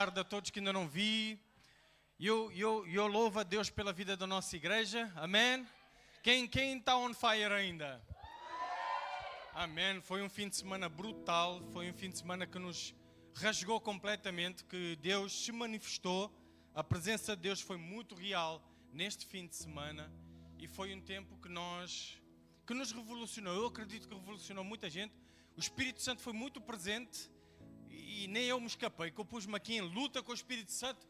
Tarde a todos que ainda não vi. Eu louvo a Deus pela vida da nossa igreja. Amém? Quem está on fire ainda? Amém. Foi um fim de semana brutal. Foi um fim de semana que nos rasgou completamente. Que Deus se manifestou. A presença de Deus foi muito real neste fim de semana. E foi um tempo que nos revolucionou. Eu acredito que revolucionou muita gente. O Espírito Santo foi muito presente. E nem eu me escapei, que eu pus-me aqui em luta com o Espírito Santo.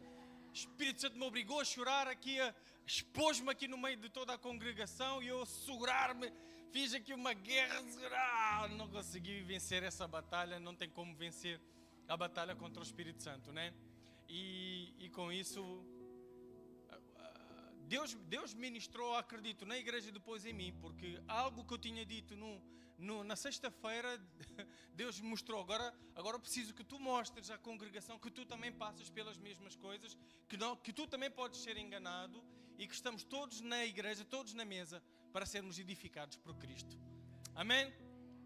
O Espírito Santo me obrigou a chorar aqui, expôs-me aqui no meio de toda a congregação e eu a segurar-me, fiz aqui uma guerra, não consegui vencer essa batalha, não tem como vencer a batalha contra o Espírito Santo, né? E com isso, Deus ministrou, acredito, na igreja e depois em mim, porque algo que eu tinha dito na sexta-feira, Deus me mostrou. Agora eu preciso que tu mostres à congregação que tu também passas pelas mesmas coisas, que tu também podes ser enganado e que estamos todos na igreja, todos na mesa, para sermos edificados por Cristo. Amém?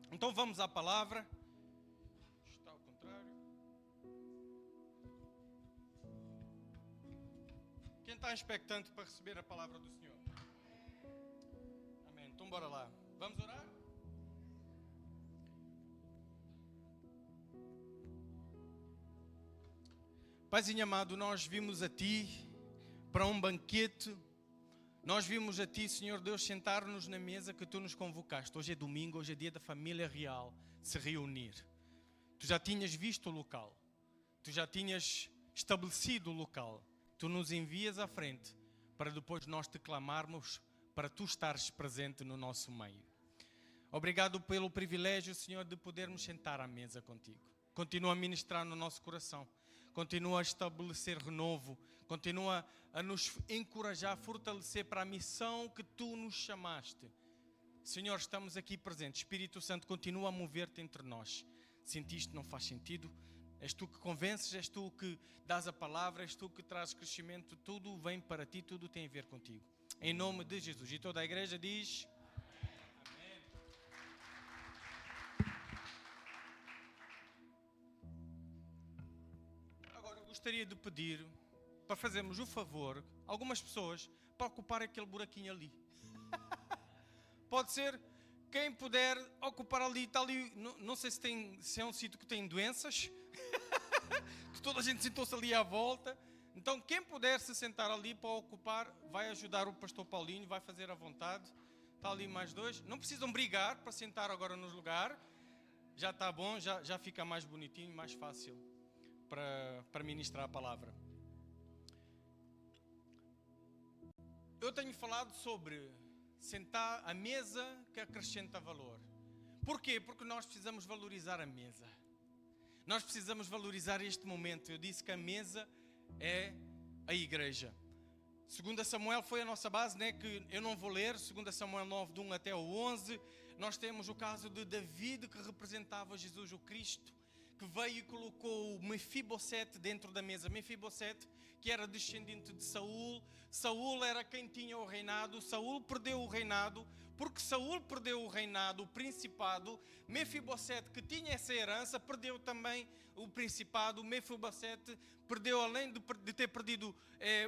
Então vamos à palavra. Está ao contrário. Quem está expectante para receber a palavra do Senhor? Amém. Então bora lá. Vamos orar? Paizinho amado, nós vimos a Ti para um banquete. Nós vimos a Ti, Senhor Deus, sentar-nos na mesa que Tu nos convocaste. Hoje é domingo, hoje é dia da família real se reunir. Tu já tinhas visto o local. Tu já tinhas estabelecido o local. Tu nos envias à frente para depois nós te clamarmos para Tu estares presente no nosso meio. Obrigado pelo privilégio, Senhor, de podermos sentar à mesa contigo. Continua a ministrar no nosso coração. Continua a estabelecer renovo. Continua a nos encorajar, fortalecer para a missão que Tu nos chamaste. Senhor, estamos aqui presentes. Espírito Santo, continua a mover-te entre nós. Sentiste, não faz sentido? És Tu que convences, és Tu que dás a palavra, és Tu que trazes crescimento. Tudo vem para Ti, tudo tem a ver contigo. Em nome de Jesus. E toda a igreja diz... Gostaria de pedir para fazermos o favor, algumas pessoas, para ocupar aquele buraquinho ali. Pode ser, quem puder ocupar ali, está ali, não sei se é um sítio que tem doenças, que toda a gente sentou-se ali à volta. Então quem puder se sentar ali para ocupar, vai ajudar o pastor Paulinho, vai fazer à vontade. Está ali mais dois, não precisam brigar para sentar agora no lugar, já está bom, já fica mais bonitinho, mais fácil para ministrar a palavra. Eu tenho falado sobre sentar à mesa que acrescenta valor. Porquê? Porque nós precisamos valorizar a mesa. Nós precisamos valorizar este momento. Eu disse que a mesa é a igreja. 2 Samuel foi a nossa base, né? Que eu não vou ler. 2 Samuel 9, de 1 até o 11. Nós temos o caso de David, que representava Jesus o Cristo, que veio e colocou o Mefibosete dentro da mesa. Mefibosete, que era descendente de Saul. Saul era quem tinha o reinado. Saul perdeu o reinado. Porque Saul perdeu o reinado, o principado, Mefibosete, que tinha essa herança, perdeu também o principado. Mefibosete perdeu, além de ter perdido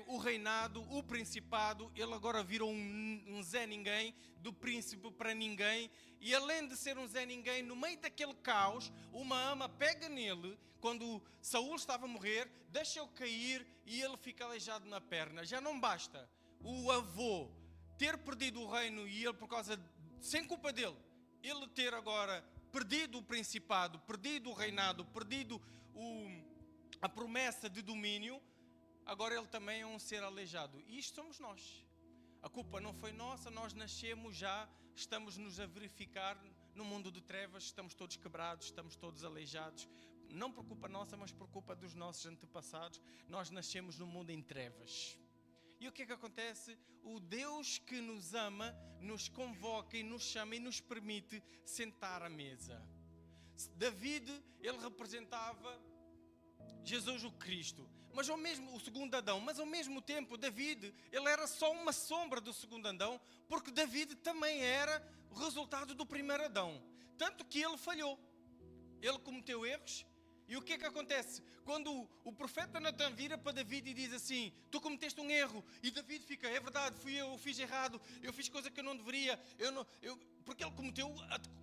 o reinado, o principado, ele agora virou um Zé Ninguém, do príncipe para ninguém. E além de ser um Zé Ninguém, no meio daquele caos, uma ama pega nele, quando Saul estava a morrer, deixa-o cair e ele fica aleijado na perna. Já não basta o avô ter perdido o reino e ele, por causa, sem culpa dele, ele ter agora perdido o principado, perdido o reinado, perdido a promessa de domínio, agora ele também é um ser aleijado. E isto somos nós. A culpa não foi nossa, nós nascemos já, estamos-nos a verificar no mundo de trevas, estamos todos quebrados, estamos todos aleijados. Não por culpa nossa, mas por culpa dos nossos antepassados, nós nascemos no mundo em trevas. E o que é que acontece? O Deus que nos ama, nos convoca e nos chama e nos permite sentar à mesa. David, ele representava Jesus o Cristo, mas o segundo Adão, mas ao mesmo tempo David, ele era só uma sombra do segundo Adão, porque David também era o resultado do primeiro Adão. Tanto que ele falhou. Ele cometeu erros, E o que é que acontece? Quando o profeta Natan vira para David e diz assim: tu cometeste um erro. E David fica: é verdade, fui eu fiz errado. Eu fiz coisa que eu não deveria. Porque ele cometeu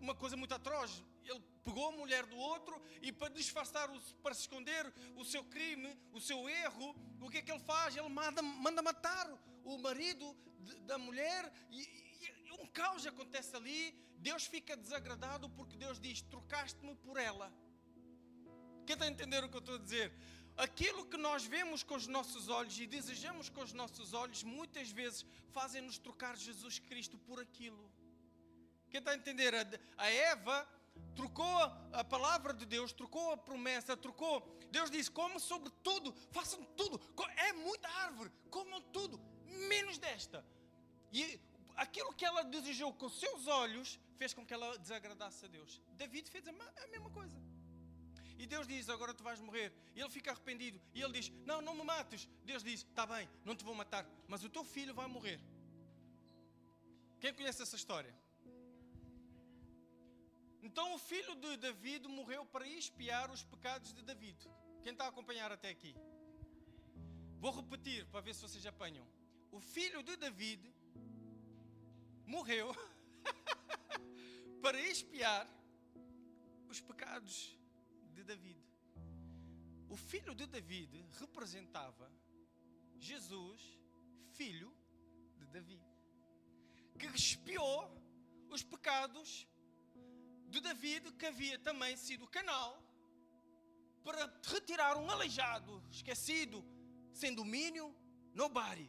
uma coisa muito atroz. Ele pegou a mulher do outro e para disfarçar, para se esconder o seu crime, o seu erro, o que é que ele faz? Ele manda matar o marido da mulher e um caos acontece ali. Deus fica desagradado porque Deus diz: trocaste-me por ela. Quem está a entender o que eu estou a dizer? Aquilo que nós vemos com os nossos olhos e desejamos com os nossos olhos, muitas vezes fazem-nos trocar Jesus Cristo por aquilo. Quem está a entender? A Eva trocou a palavra de Deus, trocou a promessa, trocou. Deus disse: comam sobre tudo, façam tudo. É muita árvore, comam tudo, menos desta. E aquilo que ela desejou com os seus olhos fez com que ela desagradasse a Deus. David fez a mesma coisa. E Deus diz: agora tu vais morrer. E ele fica arrependido. E ele diz: não me mates. Deus diz: está bem, não te vou matar, mas o teu filho vai morrer. Quem conhece essa história? Então o filho de David morreu para expiar os pecados de David. Quem está a acompanhar até aqui? Vou repetir para ver se vocês apanham. O filho de David morreu para expiar os pecados de David. O filho de David representava Jesus, filho de Davi, que expiou os pecados de David, que havia também sido canal para retirar um aleijado, esquecido, sem domínio, nobody.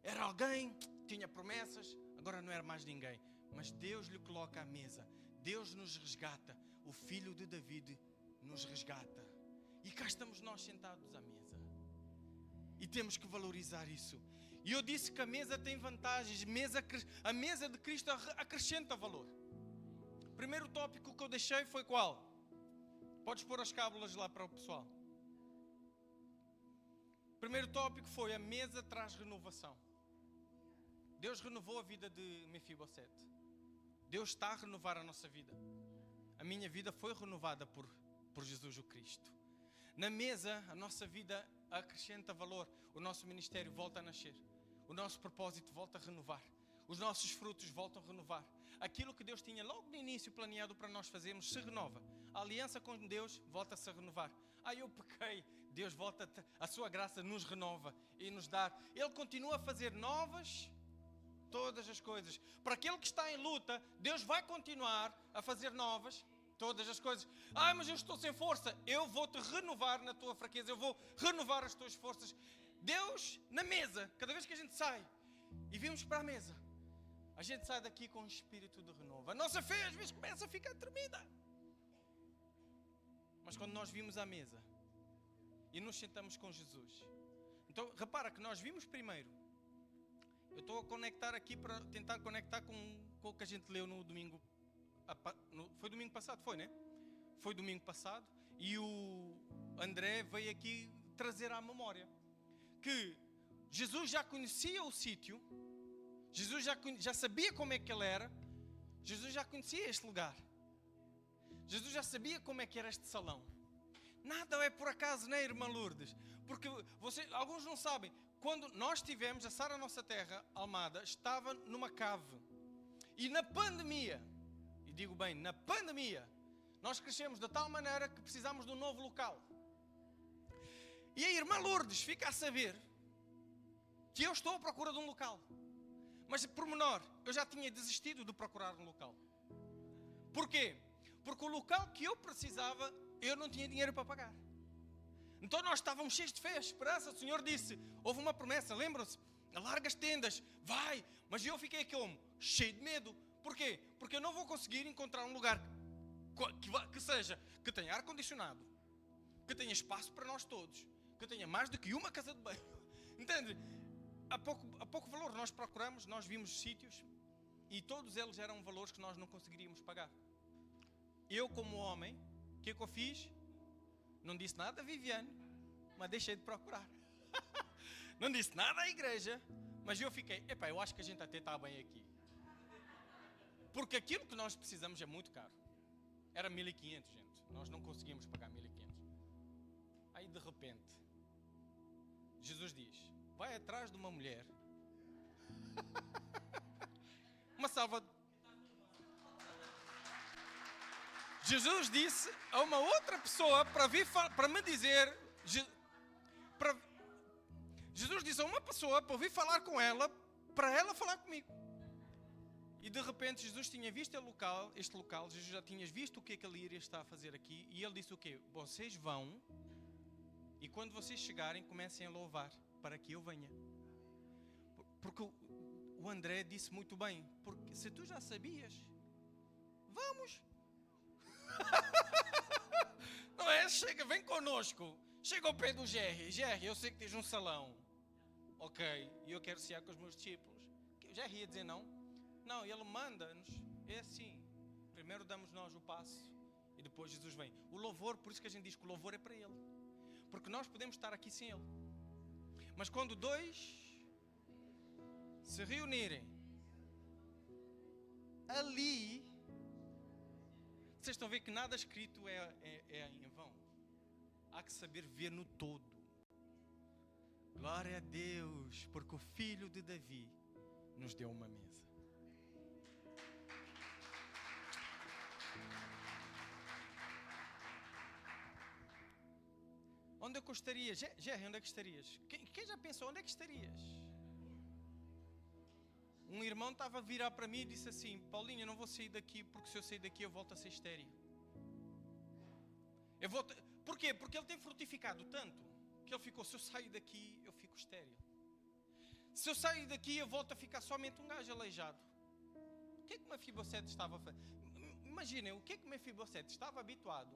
Era alguém, tinha promessas, agora não era mais ninguém. Mas Deus lhe coloca à mesa. Deus nos resgata. O filho de David nos resgata. E cá estamos nós sentados à mesa. E temos que valorizar isso. E eu disse que a mesa tem vantagens. A mesa de Cristo acrescenta valor. O primeiro tópico que eu deixei foi qual? Podes pôr as cábulas lá para o pessoal. O primeiro tópico foi: a mesa traz renovação. Deus renovou a vida de Mefibosete. Deus está a renovar a nossa vida. A minha vida foi renovada por Jesus o Cristo. Na mesa, a nossa vida acrescenta valor. O nosso ministério volta a nascer. O nosso propósito volta a renovar. Os nossos frutos voltam a renovar. Aquilo que Deus tinha logo no início planeado para nós fazermos se renova. A aliança com Deus volta-se a renovar. Eu pequei. Deus volta, a sua graça nos renova e nos dá. Ele continua a fazer novas todas as coisas. Para aquele que está em luta, Deus vai continuar a fazer novas todas as coisas. Mas eu estou sem força. Eu vou te renovar na tua fraqueza. Eu vou renovar as tuas forças. Deus, na mesa, cada vez que a gente sai e vimos para a mesa, a gente sai daqui com um espírito de renovo. A nossa fé às vezes começa a ficar tremida. Mas quando nós vimos à mesa e nos sentamos com Jesus, então repara que nós vimos primeiro. Eu estou a conectar aqui para tentar conectar com o que a gente leu no domingo. Foi domingo passado, foi, né? Foi domingo passado. E o André veio aqui trazer à memória que Jesus já conhecia o sítio. Jesus já sabia como é que ele era. Jesus já conhecia este lugar. Jesus já sabia como é que era este salão. Nada é por acaso, né, irmã Lourdes? Porque alguns não sabem. Quando nós estivemos, a Sara Nossa Terra, Almada, estava numa cave. E na pandemia, e digo bem, na pandemia, nós crescemos de tal maneira que precisámos de um novo local. E a irmã Lourdes fica a saber que eu estou à procura de um local. Mas, por menor, eu já tinha desistido de procurar um local. Porquê? Porque o local que eu precisava, eu não tinha dinheiro para pagar. Então nós estávamos cheios de fé, esperança. O Senhor disse, houve uma promessa, lembram-se? Alarga as tendas, vai. Mas eu fiquei como? Cheio de medo. Porquê? Porque eu não vou conseguir encontrar um lugar que tenha ar-condicionado, que tenha espaço para nós todos, que tenha mais do que uma casa de banho. Entende? A pouco valor nós procuramos, nós vimos sítios e todos eles eram valores que nós não conseguiríamos pagar. Eu, como homem, o que é que eu fiz? Não disse nada a Viviane, mas deixei de procurar. Não disse nada à igreja, mas eu fiquei, eu acho que a gente até está bem aqui. Porque aquilo que nós precisamos é muito caro. Era 1.500, gente. Nós não conseguimos pagar 1.500. Aí de repente, Jesus diz, vai atrás de uma mulher. Uma salva. Jesus disse a uma outra pessoa para vir para me dizer, Jesus disse a uma pessoa para vir falar com ela, para ela falar comigo. E de repente Jesus tinha visto este local, Jesus já tinha visto o que é que ele iria estar a fazer aqui, e ele disse o quê? Vocês vão, e quando vocês chegarem, comecem a louvar, para que eu venha. Porque o André disse muito bem, porque se tu já sabias, vamos. Não é? Chega, vem connosco. Chega ao pé do Jerry. Jerry, eu sei que tens um salão. Ok, e eu quero cear com os meus discípulos. O Jerry ia dizer não? Não, ele manda-nos. É assim. Primeiro damos nós o passo e depois Jesus vem. O louvor, por isso que a gente diz que o louvor é para Ele. Porque nós podemos estar aqui sem Ele. Mas quando dois se reunirem ali, vocês estão a ver que nada escrito é em vão. Há que saber ver no todo. Glória a Deus, porque o filho de Davi nos deu uma mesa. Onde é que eu estaria? Jerry, onde é que estarias? Quem já pensou, onde é que estarias? Um irmão estava a virar para mim e disse assim, Paulinho, eu não vou sair daqui, porque se eu sair daqui eu volto a ser estéril. Porquê? Porque ele tem frutificado tanto, que ele ficou, se eu sair daqui eu fico estéril. Se eu sair daqui eu volto a ficar somente um gajo aleijado. O que é que Mefibosete estava a fazer? Imaginem, o que é que Mefibosete estava habituado?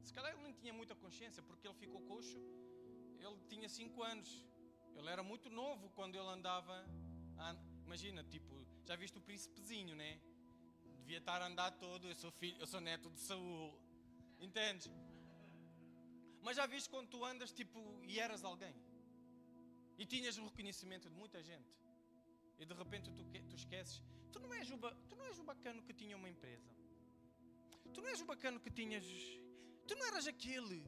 Se calhar ele nem tinha muita consciência, porque ele ficou coxo, ele tinha 5 anos. Ele era muito novo quando ele andava... Imagina, tipo, já viste o príncipezinho, né? Devia estar a andar todo, eu sou neto de Saul. Entendes? Mas já viste quando tu andas, tipo, e eras alguém? E tinhas o reconhecimento de muita gente. E de repente tu esqueces. Tu não és o bacano que tinha uma empresa. Tu não és o bacano que tinhas... Tu não eras aquele.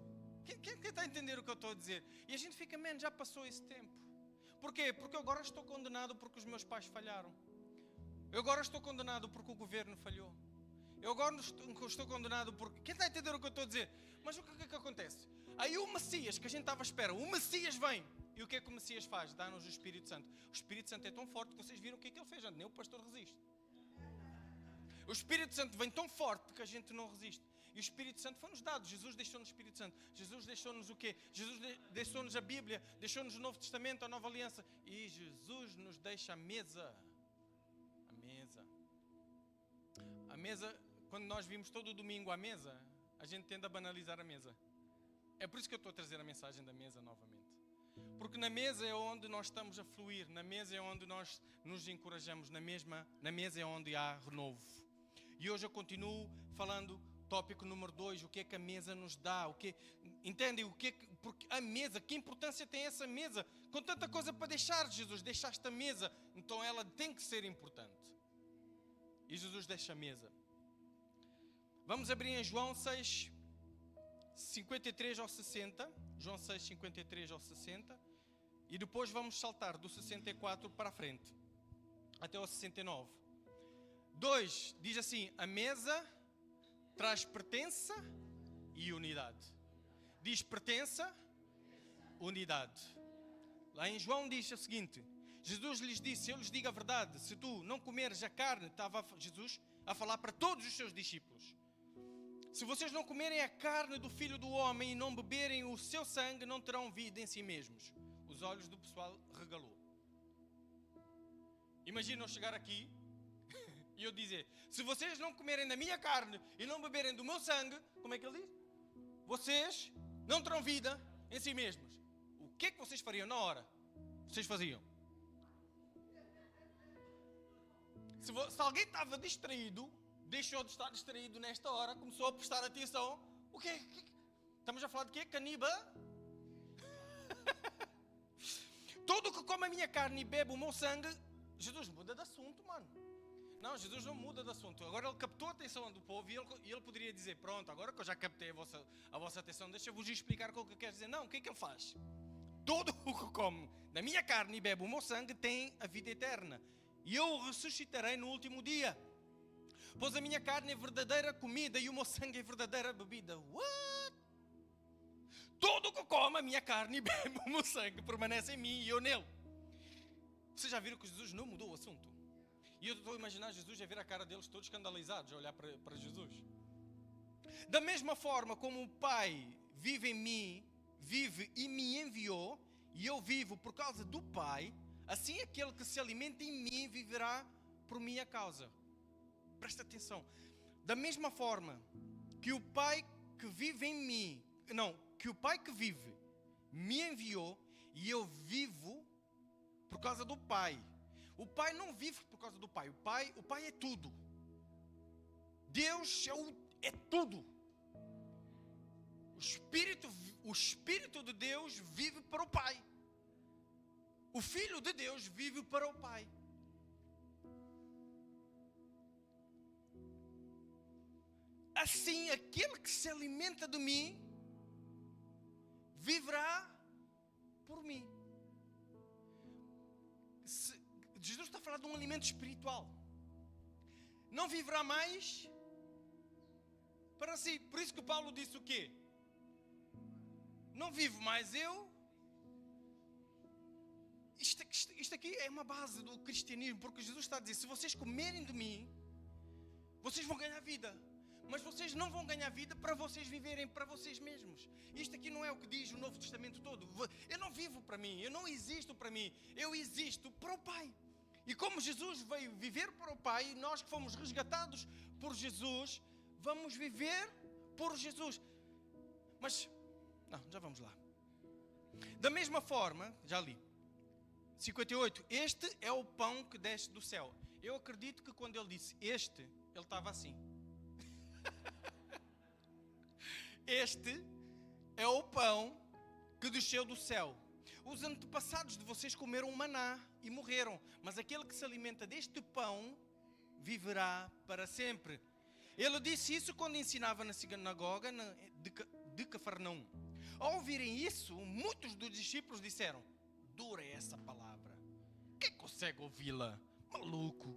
Quem está a entender o que eu estou a dizer? E a gente fica, man, já passou esse tempo. Porquê? Porque eu agora estou condenado porque os meus pais falharam. Eu agora estou condenado porque o governo falhou. Eu agora estou condenado porque... Quem está a entender o que eu estou a dizer? Mas o que é que acontece? Aí o Messias, que a gente estava à espera, o Messias vem. E o que é que o Messias faz? Dá-nos o Espírito Santo. O Espírito Santo é tão forte que vocês viram o que é que ele fez. Nem o pastor resiste. O Espírito Santo vem tão forte que a gente não resiste. E o Espírito Santo foi-nos dado. Jesus deixou-nos o Espírito Santo. Jesus deixou-nos o quê? Jesus deixou-nos a Bíblia. Deixou-nos o Novo Testamento, a Nova Aliança. E Jesus nos deixa a mesa. A mesa. A mesa, quando nós vimos todo o domingo a mesa, a gente tende a banalizar a mesa. É por isso que eu estou a trazer a mensagem da mesa novamente. Porque na mesa é onde nós estamos a fluir. Na mesa é onde nós nos encorajamos. Na mesa é onde há renovo. E hoje eu continuo falando... Tópico número 2, o que é que a mesa nos dá? Entendem? Porque a mesa, que importância tem essa mesa? Com tanta coisa para deixar, Jesus deixaste a mesa, então ela tem que ser importante. E Jesus deixa a mesa. Vamos abrir em João 6, 53 ao 60. João 6, 53 ao 60. E depois vamos saltar do 64 para a frente, até ao 69. 2, diz assim, a mesa... traz pertença e unidade. Diz pertença, unidade. Lá em João diz o seguinte, Jesus lhes disse, eu lhes digo a verdade, se tu não comeres a carne, estava Jesus a falar para todos os seus discípulos. Se vocês não comerem a carne do Filho do Homem e não beberem o seu sangue, não terão vida em si mesmos. Os olhos do pessoal regalou. Imagina eu chegar aqui e eu dizer, se vocês não comerem da minha carne e não beberem do meu sangue, como é que ele diz? Vocês não terão vida em si mesmos. O que é que vocês fariam na hora? Vocês faziam. Se alguém estava distraído, deixou de estar distraído nesta hora, começou a prestar atenção. O quê? Estamos a falar de quê? Caníbal? Todo o que come a minha carne e bebe o meu sangue, Jesus muda de assunto, mano. Não, Jesus não muda de assunto. Agora ele captou a atenção do povo e ele poderia dizer, pronto, agora que eu já captei a vossa atenção, deixa-vos explicar o que eu quero dizer. Não, o que é que ele faz? Todo o que come da minha carne e bebe o meu sangue tem a vida eterna. E eu o ressuscitarei no último dia. Pois a minha carne é verdadeira comida e o meu sangue é verdadeira bebida. What? Todo o que come a minha carne e bebe o meu sangue permanece em mim e eu nele. Vocês já viram que Jesus não mudou o assunto? E eu estou a imaginar Jesus a ver a cara deles todos escandalizados a olhar para Jesus. Da mesma forma como o Pai vive em mim, vive e me enviou, e eu vivo por causa do Pai, assim aquele que se alimenta em mim viverá por minha causa. Presta atenção. Da mesma forma que o Pai que vive em mim, que o Pai que vive me enviou e eu vivo por causa do Pai. O Pai não vive por causa do Pai. O Pai é tudo. Deus é tudo. O Espírito de Deus vive para o Pai. O Filho de Deus vive para o Pai. Assim, aquele que se alimenta de mim viverá por mim. Jesus está a falar de um alimento espiritual. Não viverá mais para si. Por isso que Paulo disse o quê? Não vivo mais eu. Isto aqui é uma base do cristianismo, porque Jesus está a dizer, se vocês comerem de mim, vocês vão ganhar vida. Mas vocês não vão ganhar vida para vocês viverem para vocês mesmos. Isto aqui não é o que diz o Novo Testamento todo. Eu não vivo para mim, eu não existo para mim, eu existo para o Pai. E como Jesus veio viver para o Pai, nós que fomos resgatados por Jesus, vamos viver por Jesus. Mas, não, já vamos lá. Da mesma forma, já li, 58, este é o pão que desce do céu. Eu acredito que quando ele disse este, ele estava assim. Este é o pão que desceu do céu. Os antepassados de vocês comeram maná e morreram, mas aquele que se alimenta deste pão viverá para sempre. Ele disse isso quando ensinava na sinagoga de Cafarnaum. Ao ouvirem isso, muitos dos discípulos disseram, dura é essa palavra, quem consegue ouvi-la? Maluco.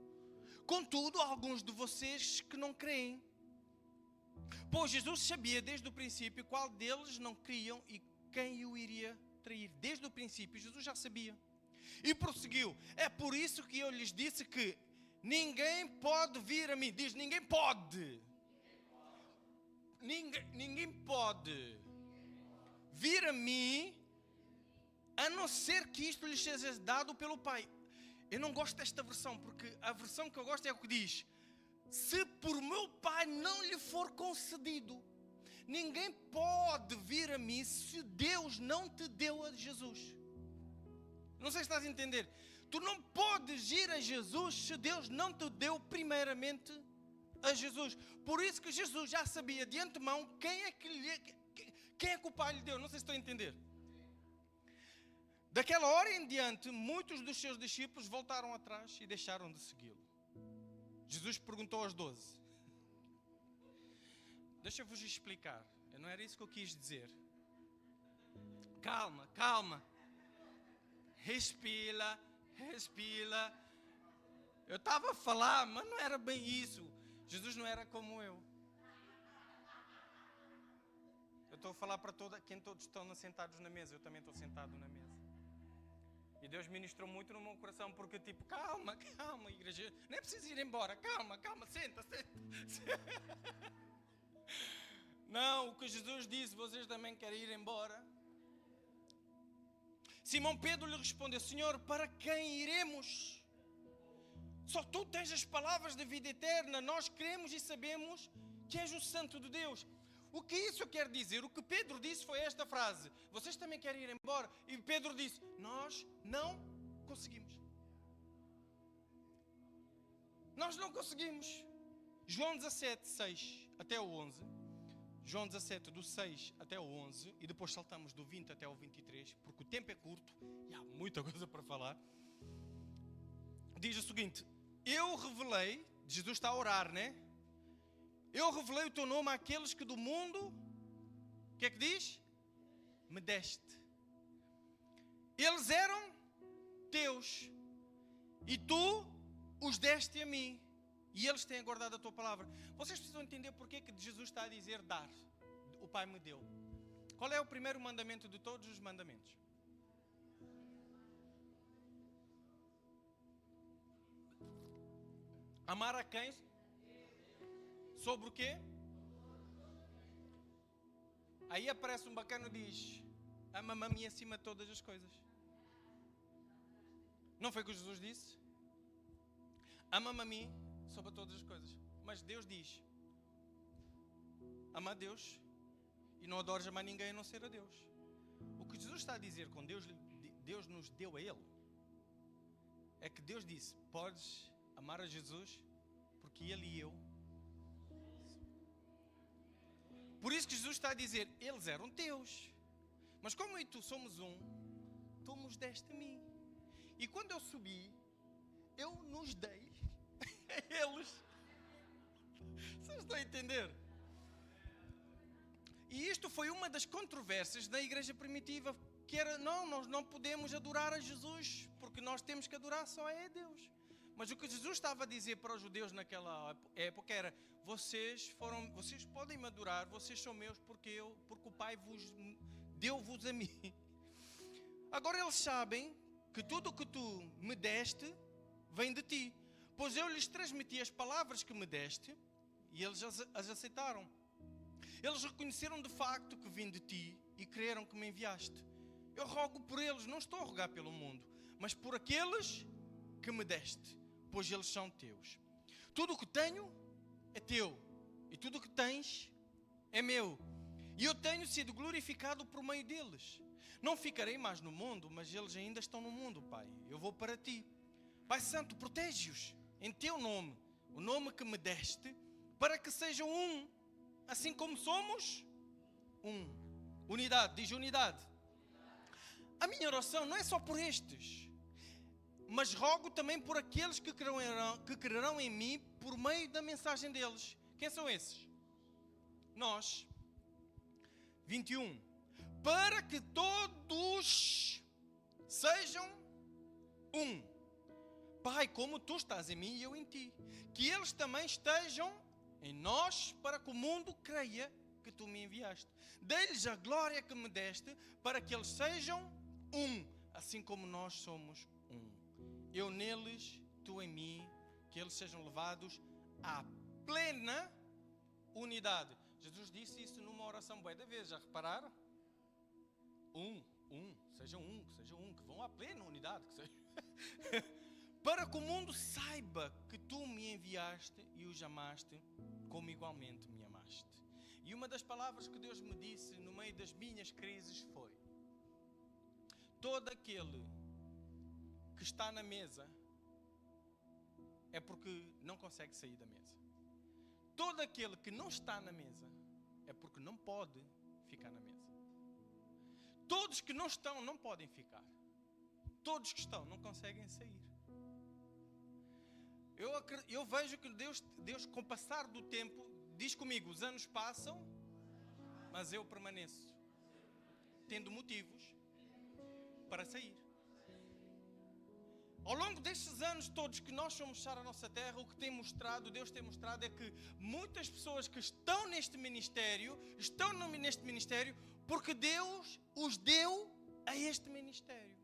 Contudo, há alguns de vocês que não creem. Pois Jesus sabia desde o princípio qual deles não criam e quem o iria trair. Desde o princípio, Jesus já sabia. E prosseguiu. É por isso que eu lhes disse que ninguém pode vir a mim. Diz, ninguém pode. Ninguém pode vir a mim a não ser que isto lhes seja dado pelo Pai. Eu não gosto desta versão, porque a versão que eu gosto é o que diz, se por meu Pai não lhe for concedido. Ninguém pode vir a mim se Deus não te deu a Jesus. Não sei se estás a entender. Tu não podes ir a Jesus se Deus não te deu primeiramente a Jesus. Por isso que Jesus já sabia de antemão quem é que o Pai lhe deu. Não sei se estou a entender. Daquela hora em diante, muitos dos seus discípulos voltaram atrás e deixaram de segui-lo. Jesus perguntou aos 12. Deixa-vos explicar. Não era isso que eu quis dizer. Calma, calma. Respira. Eu estava a falar, mas não era bem isso. Jesus não era como eu. Eu estou a falar para quem todos estão sentados na mesa. Eu também estou sentado na mesa. E Deus ministrou muito no meu coração, porque tipo, calma, igreja, nem precisa ir embora, calma, senta. Não, o que Jesus disse, vocês também querem ir embora? Simão Pedro lhe respondeu, Senhor, para quem iremos? Só tu tens as palavras da vida eterna, nós cremos e sabemos que és o Santo de Deus. O que isso quer dizer? O que Pedro disse foi esta frase, vocês também querem ir embora? E Pedro disse, nós não conseguimos. Nós não conseguimos. João 17, 6 até o 11. João 17, do 6 até o 11. E depois saltamos do 20 até o 23, porque o tempo é curto e há muita coisa para falar. Diz o seguinte, eu revelei Jesus está a orar, né? Eu revelei o teu nome àqueles que do mundo, o que é que diz? Me deste. Eles eram teus e tu os deste a mim. E eles têm guardado a tua palavra. Vocês precisam entender porque que Jesus está a dizer dar. O Pai me deu. Qual é o primeiro mandamento de todos os mandamentos? Amar a quem? Sobre o quê? Aí aparece um bacano e diz: ama-me a mim acima de todas as coisas. Não foi o que Jesus disse? Ama-me a mim sobre todas as coisas. Mas Deus diz: ama a Deus e não adores a mais ninguém a não ser a Deus. O que Jesus está a dizer com Deus nos deu a Ele, é que Deus disse: podes amar a Jesus porque Ele e eu. Por isso que Jesus está a dizer: eles eram teus, mas como eu e tu somos um, tu nos deste a mim. E quando eu subi, eu nos dei a eles. Vocês estão a entender? E isto foi uma das controvérsias da igreja primitiva, que era: não, nós não podemos adorar a Jesus, porque nós temos que adorar só a Deus. Mas o que Jesus estava a dizer para os judeus naquela época era: vocês podem me adorar, vocês são meus porque o Pai deu-vos a mim. Agora eles sabem que tudo o que tu me deste vem de ti, pois eu lhes transmiti as palavras que me deste e eles as aceitaram. Eles reconheceram de facto que vim de ti e creram que me enviaste. Eu rogo por eles, não estou a rogar pelo mundo, mas por aqueles que me deste, pois eles são teus. Tudo o que tenho é teu, e tudo o que tens é meu, e eu tenho sido glorificado por meio deles. Não ficarei mais no mundo, mas eles ainda estão no mundo, Pai. Eu vou para ti. Pai Santo, protege-os em teu nome, o nome que me deste, para que sejam um, assim como somos um. Unidade, diz unidade. A minha oração não é só por estes, mas rogo também por aqueles que crerão em mim por meio da mensagem deles. Quem são esses? Nós. 21. Para que todos sejam um. Pai, como tu estás em mim e eu em ti, que eles também estejam em nós, para que o mundo creia que tu me enviaste. Dei-lhes a glória que me deste, para que eles sejam um, assim como nós somos um. Eu neles, tu em mim, que eles sejam levados à plena unidade. Jesus disse isso numa oração bué da vez, já repararam? Sejam um, que vão à plena unidade, que seja. Para que o mundo saiba que tu me enviaste e os amaste, como igualmente me amaste. E uma das palavras que Deus me disse no meio das minhas crises foi: todo aquele que está na mesa é porque não consegue sair da mesa. Todo aquele que não está na mesa é porque não pode ficar na mesa. Todos que não estão não podem ficar. Todos que estão não conseguem sair. Eu vejo que Deus, com o passar do tempo, diz comigo: os anos passam, mas eu permaneço, tendo motivos para sair. Ao longo destes anos todos que nós somos Sara Nossa Terra, o que Deus tem mostrado é que muitas pessoas que estão neste ministério, porque Deus os deu a este ministério.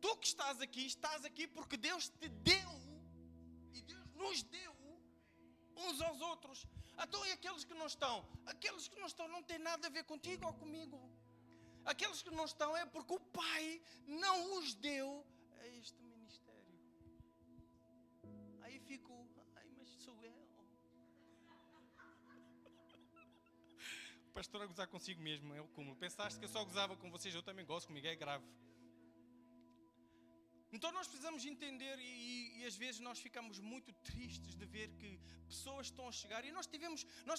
Tu que estás aqui porque Deus te deu, e Deus nos deu uns aos outros. Então, e aqueles que não estão? Aqueles que não estão não têm nada a ver contigo ou comigo. Aqueles que não estão é porque o Pai não os deu a este ministério. Aí fico: ai, mas sou eu. O pastor a gozar consigo mesmo, é o cúmulo. Pensaste que eu só gozava com vocês, eu também gosto, comigo é grave. Então nós precisamos entender e às vezes nós ficamos muito tristes de ver que pessoas estão a chegar e nós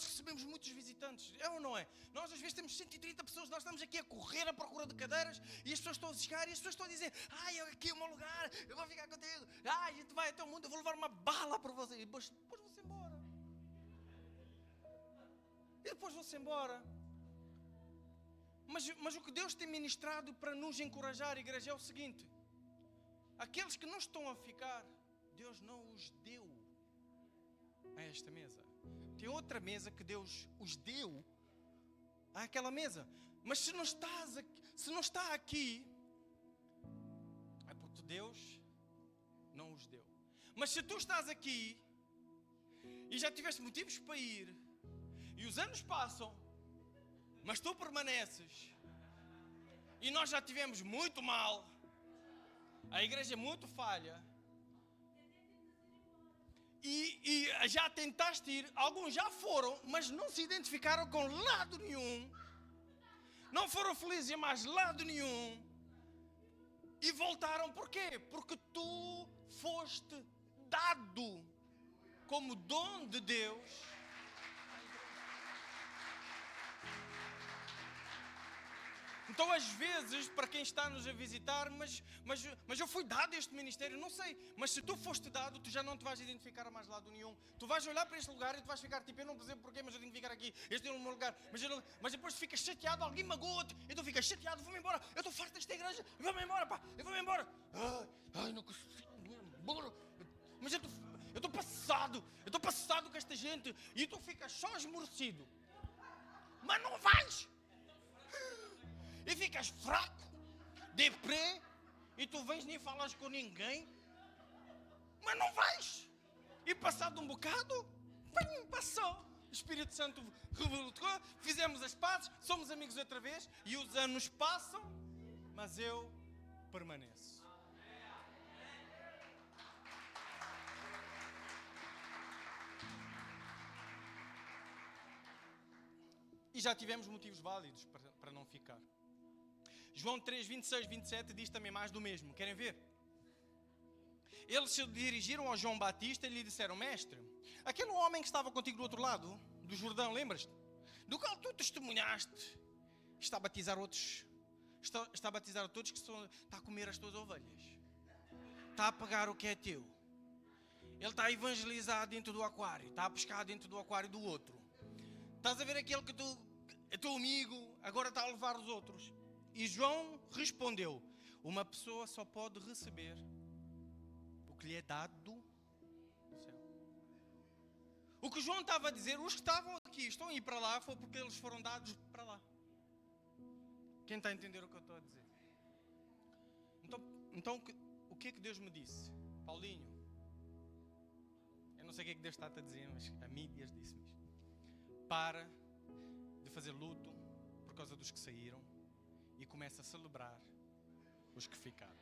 recebemos muitos visitantes, é ou não é? Nós às vezes temos 130 pessoas, nós estamos aqui a correr à procura de cadeiras e as pessoas estão a chegar e as pessoas estão a dizer: ai, aqui é o meu lugar, eu vou ficar contigo, ai, a gente vai até o mundo, eu vou levar uma bala para você. E depois vou-se embora. E depois vou-se embora. Mas o que Deus tem ministrado para nos encorajar, igreja, é o seguinte: aqueles que não estão a ficar, Deus não os deu a esta mesa. Tem outra mesa que Deus os deu àquela mesa. Mas se não está aqui, é porque Deus não os deu. Mas se tu estás aqui e já tiveste motivos para ir, e os anos passam, mas tu permaneces, e nós já tivemos muito mal, a igreja é muito falha, e já tentaste ir, alguns já foram, mas não se identificaram com lado nenhum, não foram felizes em mais lado nenhum, e voltaram. Porquê? Porque tu foste dado como dom de Deus. Então, às vezes, para quem está nos a visitar, mas eu fui dado este ministério, não sei. Mas se tu foste dado, tu já não te vais identificar a mais lado nenhum. Tu vais olhar para este lugar e tu vais ficar tipo: eu não percebo porquê, mas eu tenho que ficar aqui. Este é o meu lugar. Mas depois tu ficas chateado, alguém magoa-te, e tu ficas chateado: vou-me embora, eu estou farto desta igreja, eu vou-me embora, pá, eu vou-me embora. Ai, não consigo, embora. Mas eu estou passado com esta gente, e tu ficas só esmorecido. Mas não vais! E ficas fraco, deprê, e tu vens nem falas com ninguém, mas não vais. E passado um bocado, passou. O Espírito Santo revelou, fizemos as pazes, somos amigos outra vez, e os anos passam, mas eu permaneço. E já tivemos motivos válidos para não ficar. João 3, 26, 27 diz também mais do mesmo. Querem ver? Eles se dirigiram ao João Batista e lhe disseram: mestre, aquele homem que estava contigo do outro lado do Jordão, lembras-te? Do qual tu testemunhaste, está a batizar outros, está a batizar todos, que está a comer as tuas ovelhas, está a pegar o que é teu, ele está a evangelizar dentro do aquário, está a pescar dentro do aquário do outro. Estás a ver aquele que é teu amigo, agora está a levar os outros. E João respondeu: uma pessoa só pode receber o que lhe é dado do céu. O que João estava a dizer, os que estavam aqui estão a ir para lá, foi porque eles foram dados para lá. Quem está a entender o que eu estou a dizer? Então o que é que Deus me disse? Paulinho, eu não sei o que é que Deus está a dizer, mas a mim Deus disse-me isto: para de fazer luto por causa dos que saíram e começa a celebrar os que ficaram.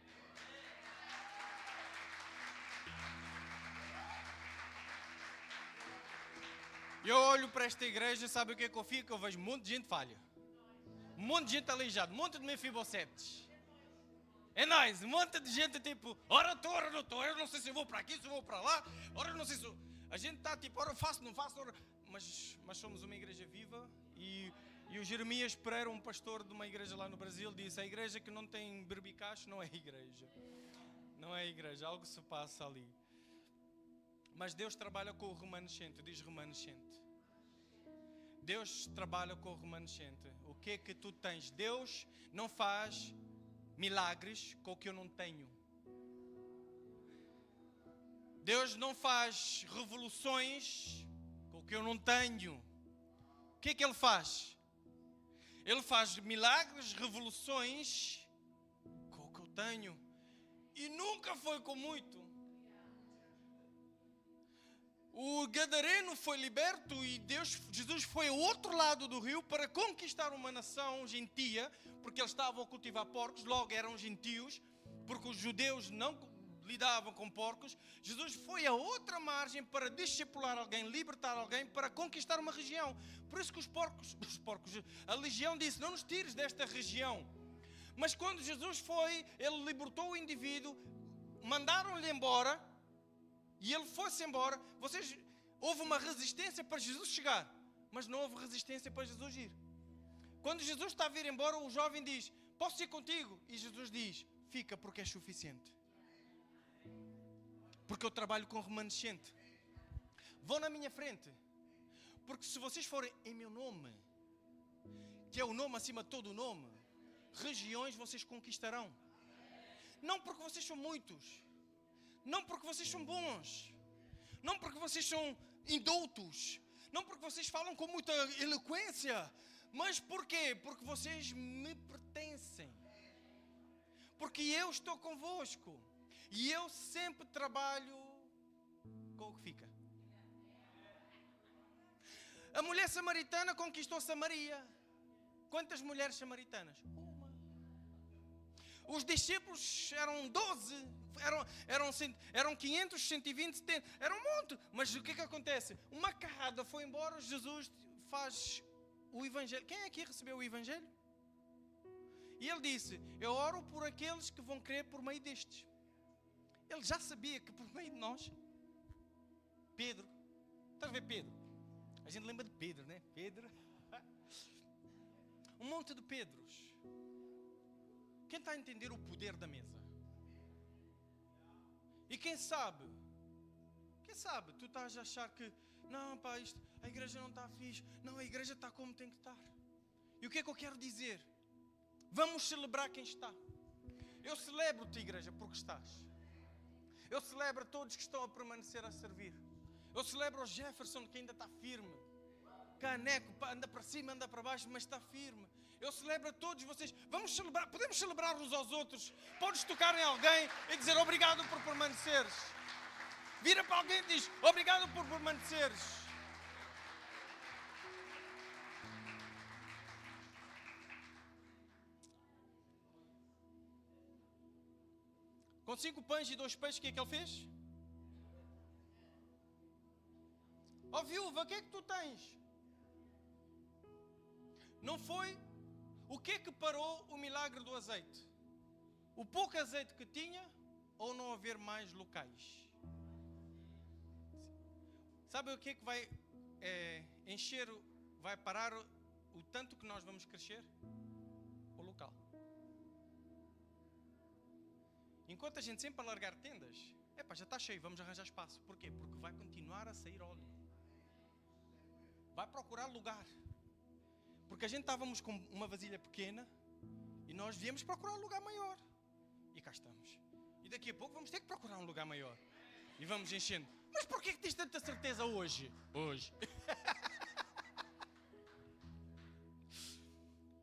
Eu olho para esta igreja, sabe o que é que eu fico? Eu vejo um monte de gente falha, um monte de gente aleijada, um monte de mefibosetes. É nóis, um monte de gente tipo: ora estou, ora não estou, eu não sei se eu vou para aqui, se eu vou para lá, ora não sei se eu... A gente está tipo: ora faço, não faço, ora... Mas somos uma igreja viva. E o Jeremias Pereira, um pastor de uma igreja lá no Brasil, disse: a igreja que não tem berbicacho não é igreja. Não é igreja, algo se passa ali. Mas Deus trabalha com o remanescente, diz remanescente. Deus trabalha com o remanescente. O que é que tu tens? Deus não faz milagres com o que eu não tenho. Deus não faz revoluções com o que eu não tenho. O que é que Ele faz? Ele faz milagres, revoluções com o que eu tenho. E nunca foi com muito. O gadareno foi liberto e Jesus foi ao outro lado do rio para conquistar uma nação gentia, porque eles estavam a cultivar porcos, logo eram gentios, porque os judeus não lidavam com porcos. Jesus foi a outra margem para discipular alguém, libertar alguém, para conquistar uma região. Por isso que os porcos, a legião disse: não nos tires desta região. Mas quando Jesus foi, Ele libertou o indivíduo, mandaram-lhe embora e ele foi-se embora. Houve uma resistência para Jesus chegar, mas não houve resistência para Jesus ir. Quando Jesus está a vir embora, o jovem diz: posso ir contigo? E Jesus diz: fica, porque és suficiente. Porque eu trabalho com remanescente. Vão na minha frente. Porque se vocês forem em meu nome, que é o nome acima de todo o nome, regiões vocês conquistarão. Não porque vocês são muitos, não porque vocês são bons, não porque vocês são indoutos, não porque vocês falam com muita eloquência, mas porquê? Porque vocês me pertencem. Porque eu estou convosco e eu sempre trabalho com o que fica. A mulher samaritana conquistou Samaria. Quantas mulheres samaritanas? Uma. Os discípulos eram 12, eram 500, 120, 70, era um monte. Mas o que acontece? Uma carrada foi embora, Jesus faz o Evangelho. Quem é que recebeu o Evangelho? E ele disse: eu oro por aqueles que vão crer por meio destes. Ele já sabia que por meio de nós, Pedro, estás a ver Pedro? A gente lembra de Pedro, né? Pedro. Um monte de Pedros. Quem está a entender o poder da mesa? E quem sabe, tu estás a achar que, não pá, a igreja não está fixe. Não, a igreja está como tem que estar. E o que é que eu quero dizer? Vamos celebrar quem está. Eu celebro-te, igreja, porque estás. Eu celebro a todos que estão a permanecer a servir. Eu celebro o Jefferson, que ainda está firme. Caneco, anda para cima, anda para baixo, mas está firme. Eu celebro a todos vocês. Vamos celebrar, podemos celebrar uns aos outros. Podes tocar em alguém e dizer obrigado por permaneceres. Vira para alguém e diz obrigado por permaneceres. Com 5 pães e 2 peixes, o que é que ele fez? Ó viúva, o que é que tu tens? Não foi? O que é que parou o milagre do azeite? O pouco azeite que tinha ou não haver mais locais? Sabe o que é que vai encher, vai parar o tanto que nós vamos crescer? O local. Enquanto a gente sempre alargar tendas, já está cheio, vamos arranjar espaço. Porquê? Porque vai continuar a sair óleo. Vai procurar lugar. Porque a gente estávamos com uma vasilha pequena e nós viemos procurar um lugar maior. E cá estamos. E daqui a pouco vamos ter que procurar um lugar maior. E vamos enchendo. Mas porquê que tens tanta certeza hoje? Hoje.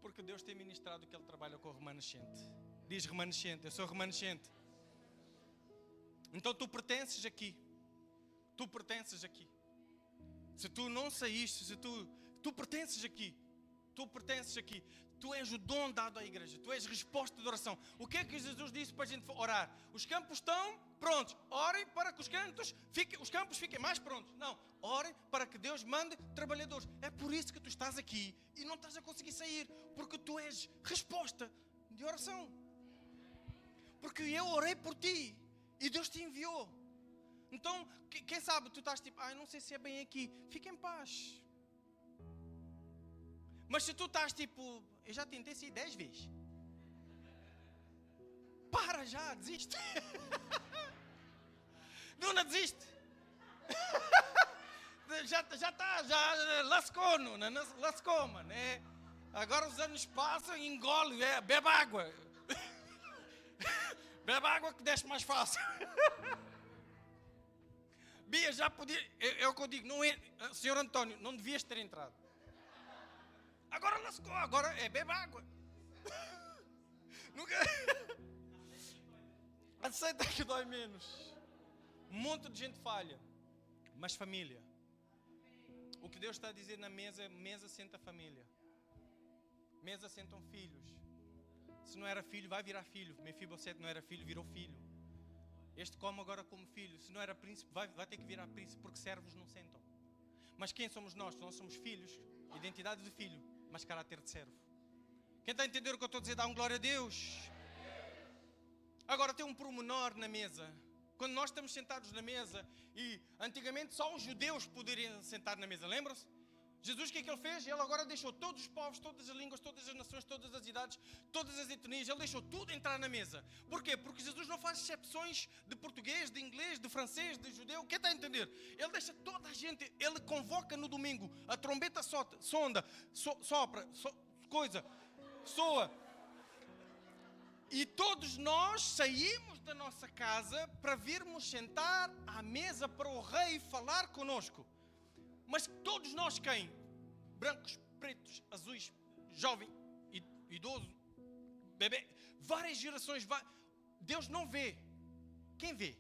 Porque Deus tem ministrado que Ele trabalha com o remanescente. Diz remanescente, eu sou remanescente. Então tu pertences aqui. Tu pertences aqui. Se tu não saíste, se tu pertences aqui. Tu pertences aqui. Tu és o dom dado à igreja. Tu és resposta de oração. O que é que Jesus disse para a gente orar? Os campos estão prontos. Orem para que os campos fiquem mais prontos. Não. Orem para que Deus mande trabalhadores. É por isso que tu estás aqui e não estás a conseguir sair. Porque tu és resposta de oração. Porque eu orei por ti e Deus te enviou. Então, quem sabe, tu estás tipo, não sei se é bem aqui. Fica em paz. Mas se tu estás tipo, eu já tentei isso 10 vezes. Para já, desiste. Não desiste. Já está, já lascou, não lascou, mano. Agora os anos passam e engole, bebe água. Bebe água que desce mais fácil. Bia, já podia, é o que eu digo, senhor António, não devias ter entrado. Agora lascou, agora bebe água. Nunca... Aceita que dói menos. Um monte de gente falha, mas família. O que Deus está a dizer na mesa senta a família. Mesa sentam filhos. Se não era filho, vai virar filho. Mefibosete não era filho, virou filho. Este come agora como filho. Se não era príncipe, vai ter que virar príncipe, porque servos não sentam. Mas quem somos nós? Nós somos filhos, identidade de filho, mas caráter de servo. Quem está a entender o que eu estou a dizer, dá glória a Deus. Agora tem um pormenor na mesa. Quando nós estamos sentados na mesa, e antigamente só os judeus poderiam sentar na mesa, lembram-se? Jesus, o que é que ele fez? Ele agora deixou todos os povos, todas as línguas, todas as nações, todas as idades, todas as etnias, ele deixou tudo entrar na mesa. Porquê? Porque Jesus não faz exceções de português, de inglês, de francês, de judeu. Quem está a entender? Ele deixa toda a gente, ele convoca no domingo, a trombeta sonda, sopra, coisa, soa. E todos nós saímos da nossa casa para virmos sentar à mesa para o rei falar conosco. Mas todos nós quem? Brancos, pretos, azuis, jovem, idoso, bebê, várias gerações. Deus não vê. Quem vê?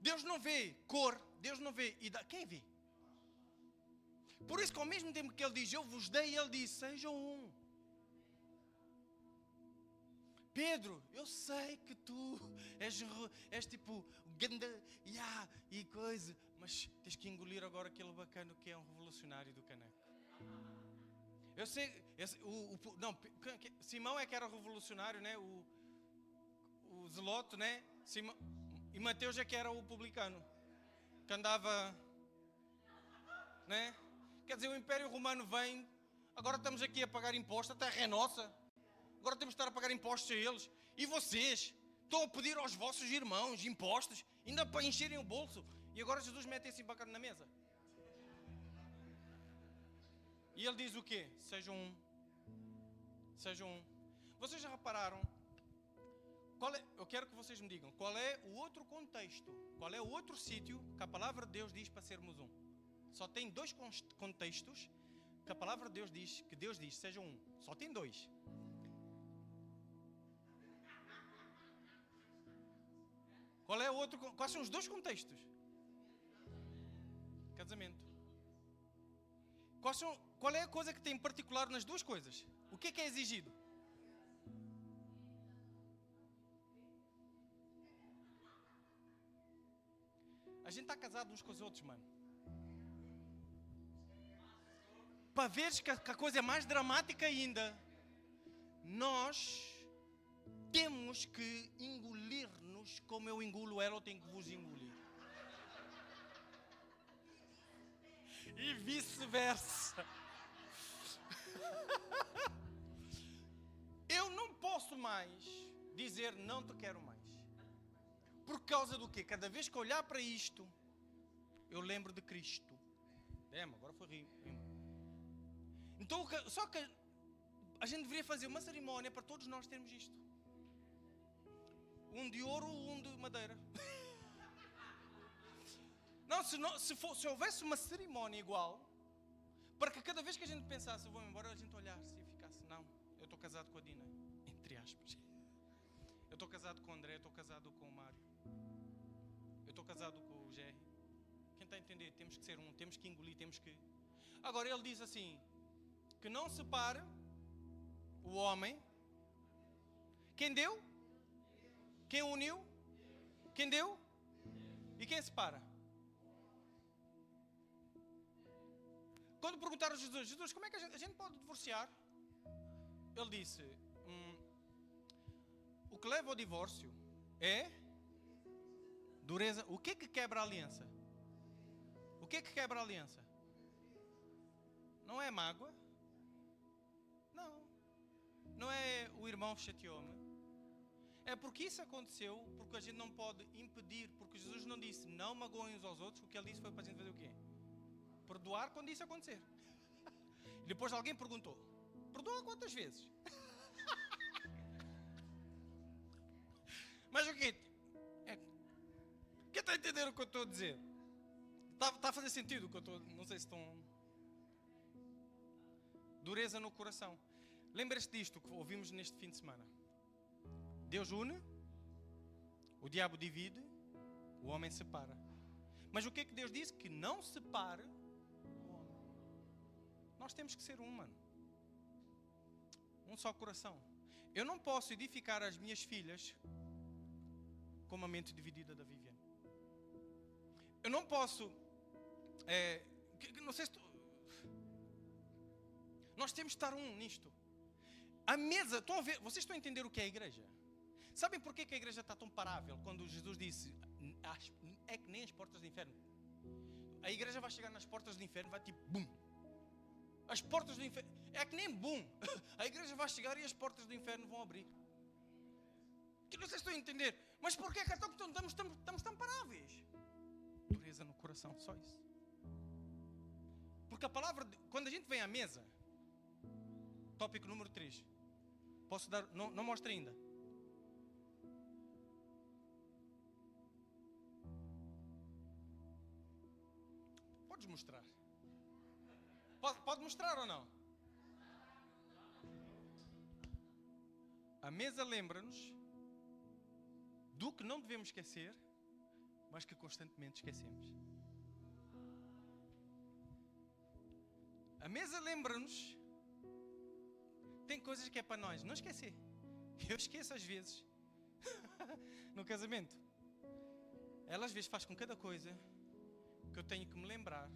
Deus não vê cor, Deus não vê idade. Quem vê? Por isso que ao mesmo tempo que Ele diz, eu vos dei, Ele diz, sejam um. Pedro, eu sei que tu és tipo ganda e coisa, mas tens que engolir agora aquele bacano que é um revolucionário do caneco. Eu sei, Simão é que era revolucionário, né? O zelote, né? E Mateus é que era o publicano, que andava, né? Quer dizer, o Império Romano vem, agora estamos aqui a pagar impostos, a terra é nossa. Agora temos de estar a pagar impostos a eles. E vocês estão a pedir aos vossos irmãos impostos, ainda para encherem o bolso. E agora Jesus mete esse bacana na mesa. E ele diz o quê? Sejam um. Sejam um. Vocês já repararam? Eu quero que vocês me digam, qual é o outro contexto? Qual é o outro sítio que a palavra de Deus diz para sermos um? Só tem dois contextos que a palavra de Deus diz, que Deus diz, sejam um. Só tem dois. Quais são os dois contextos? Casamento. Qual é a coisa que tem em particular nas duas coisas? O que é exigido? A gente está casado uns com os outros, mano. Para veres que a coisa é mais dramática ainda, nós temos que engolir-nos como eu engulo ela, eu tenho que vos engolir. E vice-versa. Eu não posso mais dizer não te quero mais. Por causa do quê? Cada vez que olhar para isto, eu lembro de Cristo. Agora foi rir. Então, só que a gente deveria fazer uma cerimónia para todos nós termos isto. Um de ouro, um de madeira. Não, se houvesse uma cerimónia igual, para que cada vez que a gente pensasse, eu vou embora, a gente olhasse e ficasse, não, eu estou casado com a Dina, entre aspas. Eu estou casado com o André, eu estou casado com o Mário. Eu estou casado com o Jerry. Quem está a entender? Temos que ser um, temos que engolir, temos que... Agora ele diz assim, que não separe o homem. Quem deu? Quem uniu? Quem deu? E quem separa? Quando perguntaram a Jesus, como é que a gente pode divorciar? Ele disse, o que leva ao divórcio é dureza. O que é que quebra a aliança? O que é que quebra a aliança? Não é mágoa? Não é o irmão chateou-me. É porque isso aconteceu, porque a gente não pode impedir, porque Jesus não disse não magoem uns aos outros, o que ele disse foi para a gente fazer o quê? Perdoar quando isso acontecer. E depois alguém perguntou, perdoa quantas vezes? Mas o quê? Quem está a entender o que eu estou a dizer? Está a fazer sentido o que eu estou... Não sei se estão... Dureza no coração. Lembra-se disto que ouvimos neste fim de semana. Deus une, o diabo divide, o homem separa. Mas o que é que Deus disse? Que não separe o homem. Nós temos que ser um, mano. Um só coração. Eu não posso edificar as minhas filhas com uma mente dividida da Viviane. Eu não posso... não sei se tu... Nós temos de estar um nisto. A mesa, estão a ver, vocês estão a entender o que é a igreja? Sabem porquê que a igreja está tão parável? Quando Jesus disse, é que nem as portas do inferno. A igreja vai chegar nas portas do inferno, vai tipo, bum. As portas do inferno, é que nem bum. A igreja vai chegar e as portas do inferno vão abrir. Que não sei se estou a entender. Mas porquê que estamos tão paráveis? Dureza no coração, só isso. Porque a palavra, quando a gente vem à mesa, tópico número 3. Posso dar, não mostra ainda. Podes mostrar. Pode mostrar ou não? A mesa lembra-nos do que não devemos esquecer, mas que constantemente esquecemos. A mesa lembra-nos. Tem coisas que é para nós não esquecer. Eu esqueço às vezes. No casamento. Ela às vezes faz com cada coisa que eu tenho que me lembrar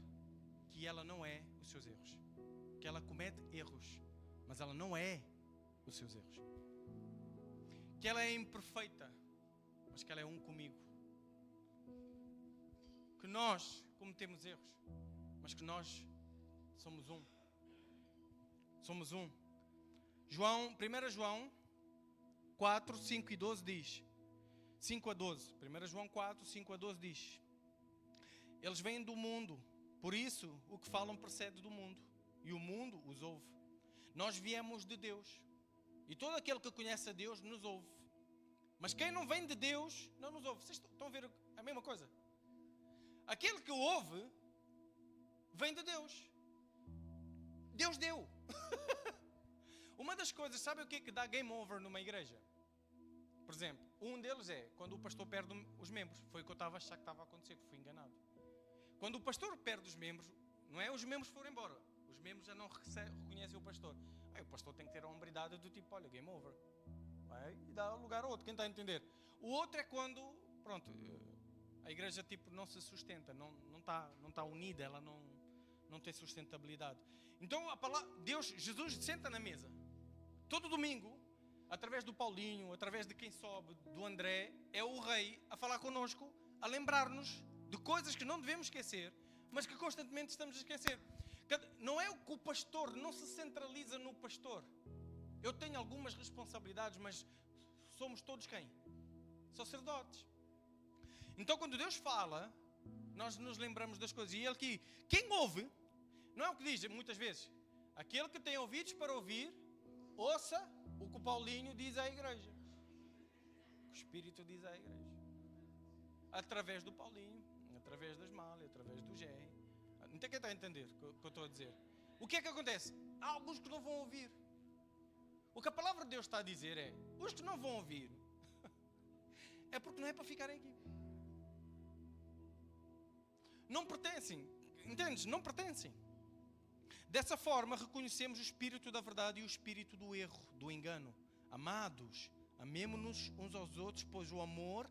que ela não é os seus erros. Que ela comete erros, mas ela não é os seus erros. Que ela é imperfeita, mas que ela é um comigo. Que nós cometemos erros, mas que nós somos um. Somos um. 1 João 4, 5 e 12 diz. 5 a 12. 1 João 4, 5 a 12 diz. Eles vêm do mundo, por isso o que falam procede do mundo, e o mundo os ouve. Nós viemos de Deus, e todo aquele que conhece a Deus nos ouve. Mas quem não vem de Deus, não nos ouve. Vocês estão a ver a mesma coisa? Aquele que ouve, vem de Deus. Deus deu. Uma das coisas, sabe o que é que dá game over numa igreja? Por exemplo, um deles é quando o pastor perde os membros. Foi o que eu estava a achar que estava a acontecer, que fui enganado. Quando o pastor perde os membros, não é os membros foram embora. Os membros já não reconhecem o pastor. Aí o pastor tem que ter a hombridade do tipo, olha, game over. Vai e dá lugar a outro, quem está a entender? O outro é quando, pronto, a igreja tipo não se sustenta, não está unida, ela não tem sustentabilidade. Então a palavra, Jesus senta na mesa. Todo domingo, através do Paulinho, através de quem sobe, do André, é o rei a falar connosco, a lembrar-nos de coisas que não devemos esquecer, mas que constantemente estamos a esquecer. Não é que o pastor não se centraliza no pastor. Eu tenho algumas responsabilidades, mas somos todos quem? Sacerdotes. Então quando Deus fala, nós nos lembramos das coisas. E Ele que, quem ouve, não é o que diz muitas vezes. Aquele que tem ouvidos para ouvir, ouça o que o Paulinho diz à igreja. O Espírito diz à igreja. Através do Paulinho, através das Malhas, através do Jerry. Não tem quem está a entender o que eu estou a dizer. O que é que acontece? Há alguns que não vão ouvir. O que a palavra de Deus está a dizer é, os que não vão ouvir, é porque não é para ficarem aqui. Não pertencem. Entendes? Não pertencem. Dessa forma, reconhecemos o espírito da verdade e o espírito do erro, do engano. Amados, amemo-nos uns aos outros, pois o amor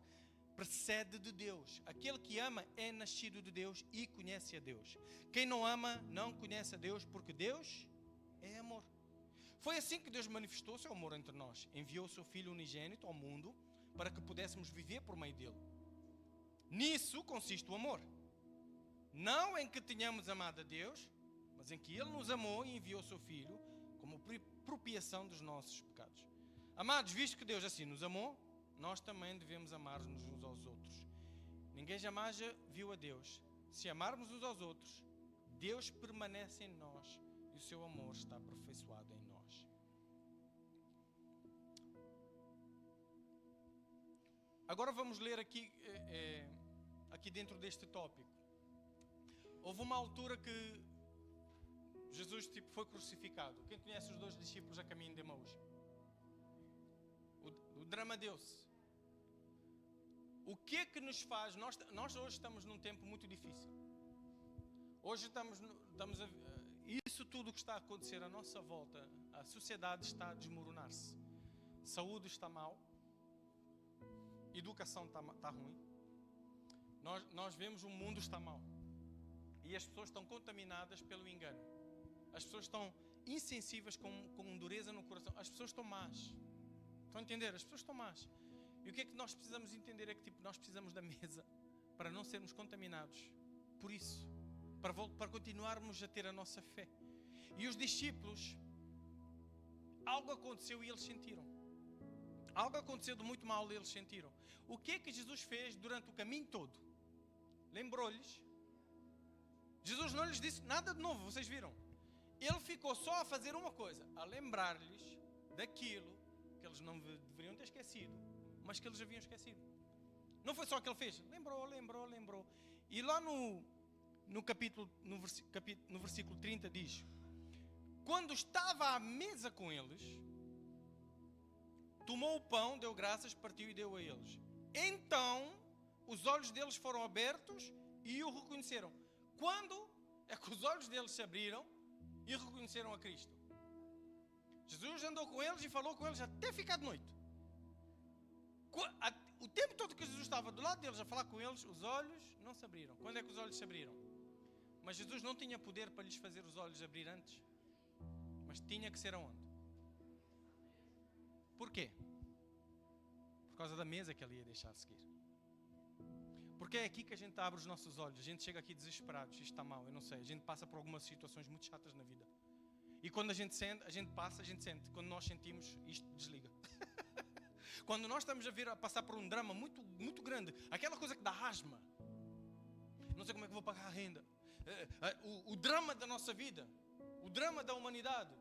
precede de Deus. Aquele que ama é nascido de Deus e conhece a Deus. Quem não ama não conhece a Deus, porque Deus é amor. Foi assim que Deus manifestou o seu amor entre nós. Enviou o seu Filho unigênito ao mundo para que pudéssemos viver por meio dele. Nisso consiste o amor. Não em que tenhamos amado a Deus, mas em que Ele nos amou e enviou o seu Filho como propiciação dos nossos pecados. Amados, visto que Deus assim nos amou, nós também devemos amar-nos uns aos outros. Ninguém jamais viu a Deus. Se amarmos uns aos outros, Deus permanece em nós e o seu amor está aperfeiçoado em nós. Agora vamos ler aqui dentro deste tópico. Houve uma altura que Jesus foi crucificado. Quem conhece os 2 discípulos a caminho de Emaús? O drama deu-se. O que é que nos faz? Nós hoje estamos num tempo muito difícil. Hoje estamos a isso tudo que está a acontecer à nossa volta, a sociedade está a desmoronar-se. Saúde está mal. Educação está ruim. Nós vemos o mundo está mal. E as pessoas estão contaminadas pelo engano. As pessoas estão insensíveis com dureza no coração. As pessoas estão más. Estão a entender? As pessoas estão más. E o que é que nós precisamos entender é que nós precisamos da mesa para não sermos contaminados por isso, para continuarmos a ter a nossa fé. E os discípulos, algo aconteceu e eles sentiram. Algo aconteceu de muito mal e eles sentiram. O que é que Jesus fez durante o caminho todo? Lembrou-lhes. Jesus não lhes disse nada de novo, vocês viram? Ele ficou só a fazer uma coisa, a lembrar-lhes daquilo que eles não deveriam ter esquecido, mas que eles haviam esquecido. Não foi só o que ele fez, lembrou. E lá no versículo 30 diz: quando estava à mesa com eles, tomou o pão, deu graças, partiu e deu a eles. Então os olhos deles foram abertos e o reconheceram. Quando é que os olhos deles se abriram e reconheceram a Cristo? Jesus andou com eles e falou com eles até ficar de noite. O tempo todo que Jesus estava do lado deles a falar com eles, os olhos não se abriram. Quando é que os olhos se abriram? Mas Jesus não tinha poder para lhes fazer os olhos abrir antes. Mas tinha que ser aonde? Porquê? Por causa da mesa que ele ia deixar de seguir. Porque é aqui que a gente abre os nossos olhos. A gente chega aqui desesperado, isto está mal, eu não sei. A gente passa por algumas situações muito chatas na vida. E quando a gente sente. Quando nós sentimos, isto desliga. Quando nós estamos a passar por um drama muito, muito grande, aquela coisa que dá asma. Não sei como é que vou pagar a renda. O drama da nossa vida, o drama da humanidade.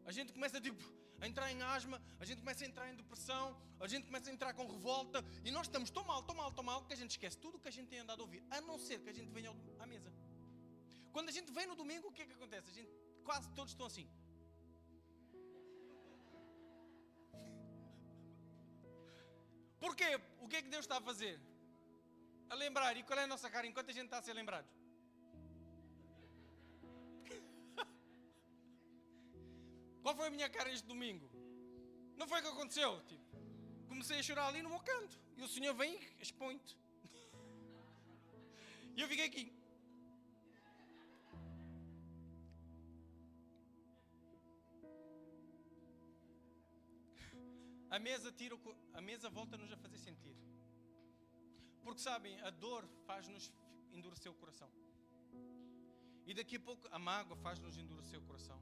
A gente começa a entrar em asma, a gente começa a entrar em depressão, a gente começa a entrar com revolta e nós estamos tão mal, que a gente esquece tudo o que a gente tem andado a ouvir, a não ser que a gente venha à mesa. Quando a gente vem no domingo, o que é que acontece? Quase todos estão assim. Porquê? O que é que Deus está a fazer? A lembrar. E qual é a nossa cara enquanto a gente está a ser lembrado? Qual foi a minha cara este domingo? Não foi o que aconteceu? Comecei a chorar ali no meu canto. E o Senhor vem e expõe-te. E eu fiquei aqui. A mesa volta-nos a fazer sentir. Porque sabem, a dor faz-nos endurecer o coração. E daqui a pouco a mágoa faz-nos endurecer o coração.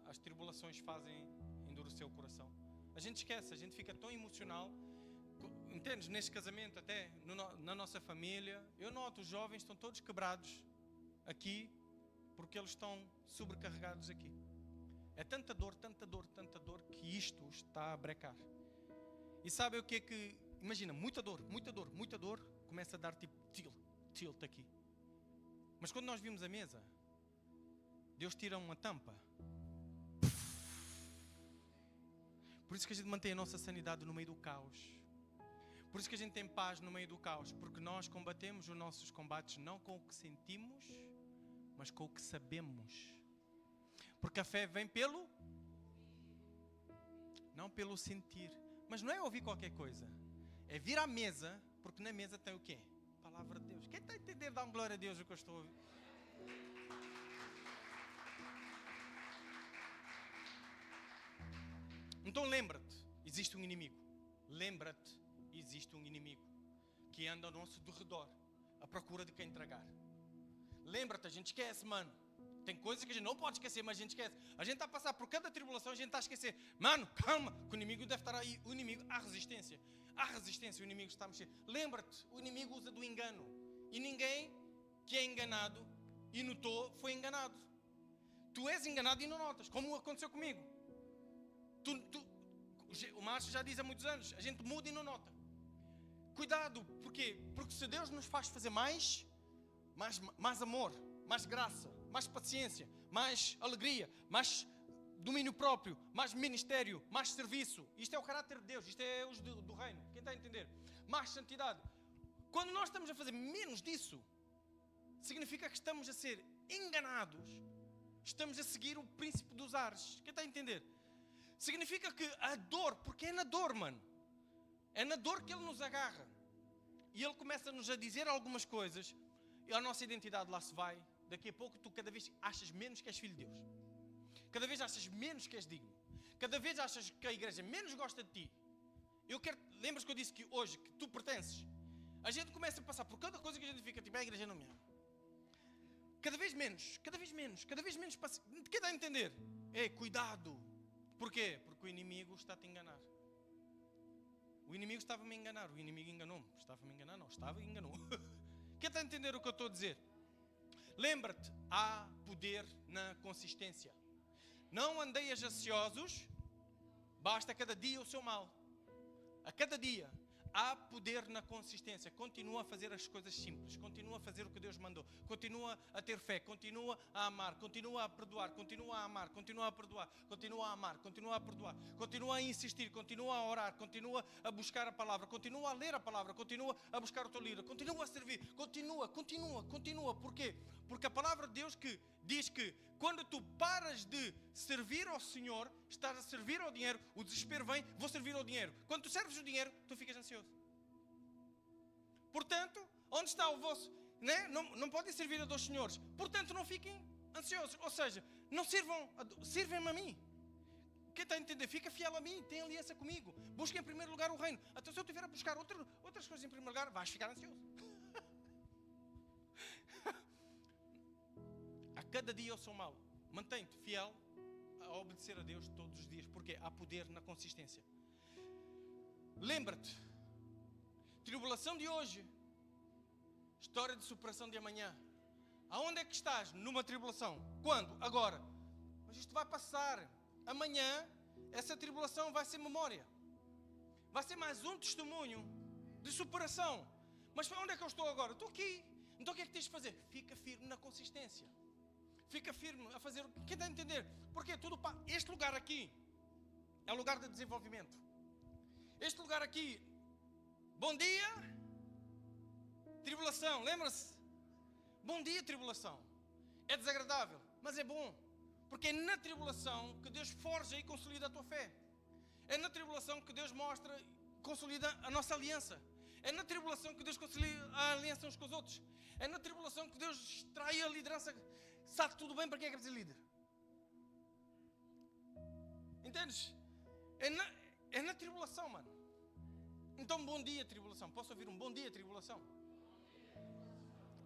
As tribulações fazem endurecer o coração. A gente esquece, a gente fica tão emocional. Entendes? Neste casamento até, na nossa família, eu noto, os jovens estão todos quebrados aqui, porque eles estão sobrecarregados aqui. É tanta dor, que isto está a brecar. E sabe o que é que... Imagina, muita dor, começa a dar tilt aqui. Mas quando nós vimos a mesa, Deus tira uma tampa. Por isso que a gente mantém a nossa sanidade no meio do caos. Por isso que a gente tem paz no meio do caos. Porque nós combatemos os nossos combates não com o que sentimos, mas com o que sabemos. Porque a fé vem não pelo sentir. Mas não é ouvir qualquer coisa. É vir à mesa, porque na mesa tem o quê? A palavra de Deus. Quem está a entender, dá uma glória a Deus o que eu estou a ouvir. Então lembra-te, existe um inimigo. Lembra-te, existe um inimigo que anda ao nosso redor, à procura de quem tragar. Lembra-te, a gente esquece, mano. Tem coisas que a gente não pode esquecer, mas a gente esquece. A gente está a passar por cada tribulação, a gente está a esquecer. Mano, calma, que o inimigo deve estar aí. O inimigo, há resistência, o inimigo está a mexer. Lembra-te, o inimigo usa do engano. E ninguém que é enganado e notou, foi enganado. Tu és enganado e não notas, como aconteceu comigo. O Márcio já diz há muitos anos, a gente muda e não nota. Cuidado, porquê? Porque se Deus nos faz fazer mais amor, mais graça, mais paciência, mais alegria, mais domínio próprio, mais ministério, mais serviço. Isto é o caráter de Deus, isto é os do reino. Quem está a entender? Mais santidade. Quando nós estamos a fazer menos disso, significa que estamos a ser enganados. Estamos a seguir o príncipe dos ares. Quem está a entender? Significa que a dor, porque é na dor, mano. É na dor que ele nos agarra. E ele começa-nos a dizer algumas coisas. E a nossa identidade lá se vai. Daqui a pouco tu cada vez achas menos que és filho de Deus. Cada vez achas menos que és digno. Cada vez achas que a igreja menos gosta de ti. Eu quero lembras que eu disse que hoje, que tu pertences? A gente começa a passar por cada coisa que a gente fica, tipo, a igreja não me ama. Cada vez menos. Quem está a entender? Ei, cuidado. Porquê? Porque o inimigo está-te a enganar. O inimigo estava-me a enganar. O inimigo enganou-me. Estava-me a enganar? Não, estava e enganou. Quem está a entender o que eu estou a dizer? Lembra-te, há poder na consistência. Não andeias ansiosos, basta cada dia o seu mal. A cada dia. Há poder na consistência. Continua a fazer as coisas simples. Continua a fazer o que Deus mandou. Continua a ter fé. Continua a amar. Continua a perdoar. Continua a amar. Continua a perdoar. Continua a amar. Continua a perdoar. Continua a insistir. Continua a orar. Continua a buscar a palavra. Continua a ler a palavra. Continua a buscar o teu líder. Continua a servir. Continua. Porquê? Porque a palavra de Deus que diz que quando tu paras de servir ao Senhor, estás a servir ao dinheiro, o desespero vem, vou servir ao dinheiro. Quando tu serves o dinheiro, tu ficas ansioso. Portanto, onde está o vosso... Né? Não podem servir a dois senhores. Portanto, não fiquem ansiosos. Ou seja, não sirvam-me a mim. Quem está a entender? Fica fiel a mim, tem aliança comigo. Busca em primeiro lugar o reino. Então, se eu estiver a buscar outras coisas em primeiro lugar, vais ficar ansioso. A cada dia eu sou mau. Mantém-te fiel a obedecer a Deus todos os dias. Porque há poder na consistência. Lembra-te. Tribulação de hoje. História de superação de amanhã. Aonde é que estás? Numa tribulação. Quando? Agora. Mas isto vai passar. Amanhã, essa tribulação vai ser memória. Vai ser mais um testemunho de superação. Mas onde é que eu estou agora? Estou aqui. Então o que é que tens de fazer? Fica firme na consistência. Fica firme a fazer... Quem está a entender? Porque este lugar aqui é o lugar de desenvolvimento. Este lugar aqui, bom dia, tribulação, lembra-se? Bom dia, tribulação. É desagradável, mas é bom. Porque é na tribulação que Deus forja e consolida a tua fé. É na tribulação que Deus consolida a nossa aliança. É na tribulação que Deus consolida a aliança uns com os outros. É na tribulação que Deus extrai a liderança. Sabe tudo bem para quem é que é preciso líder? Entendes? É na tribulação, mano. Então, bom dia, tribulação. Posso ouvir um bom dia, tribulação?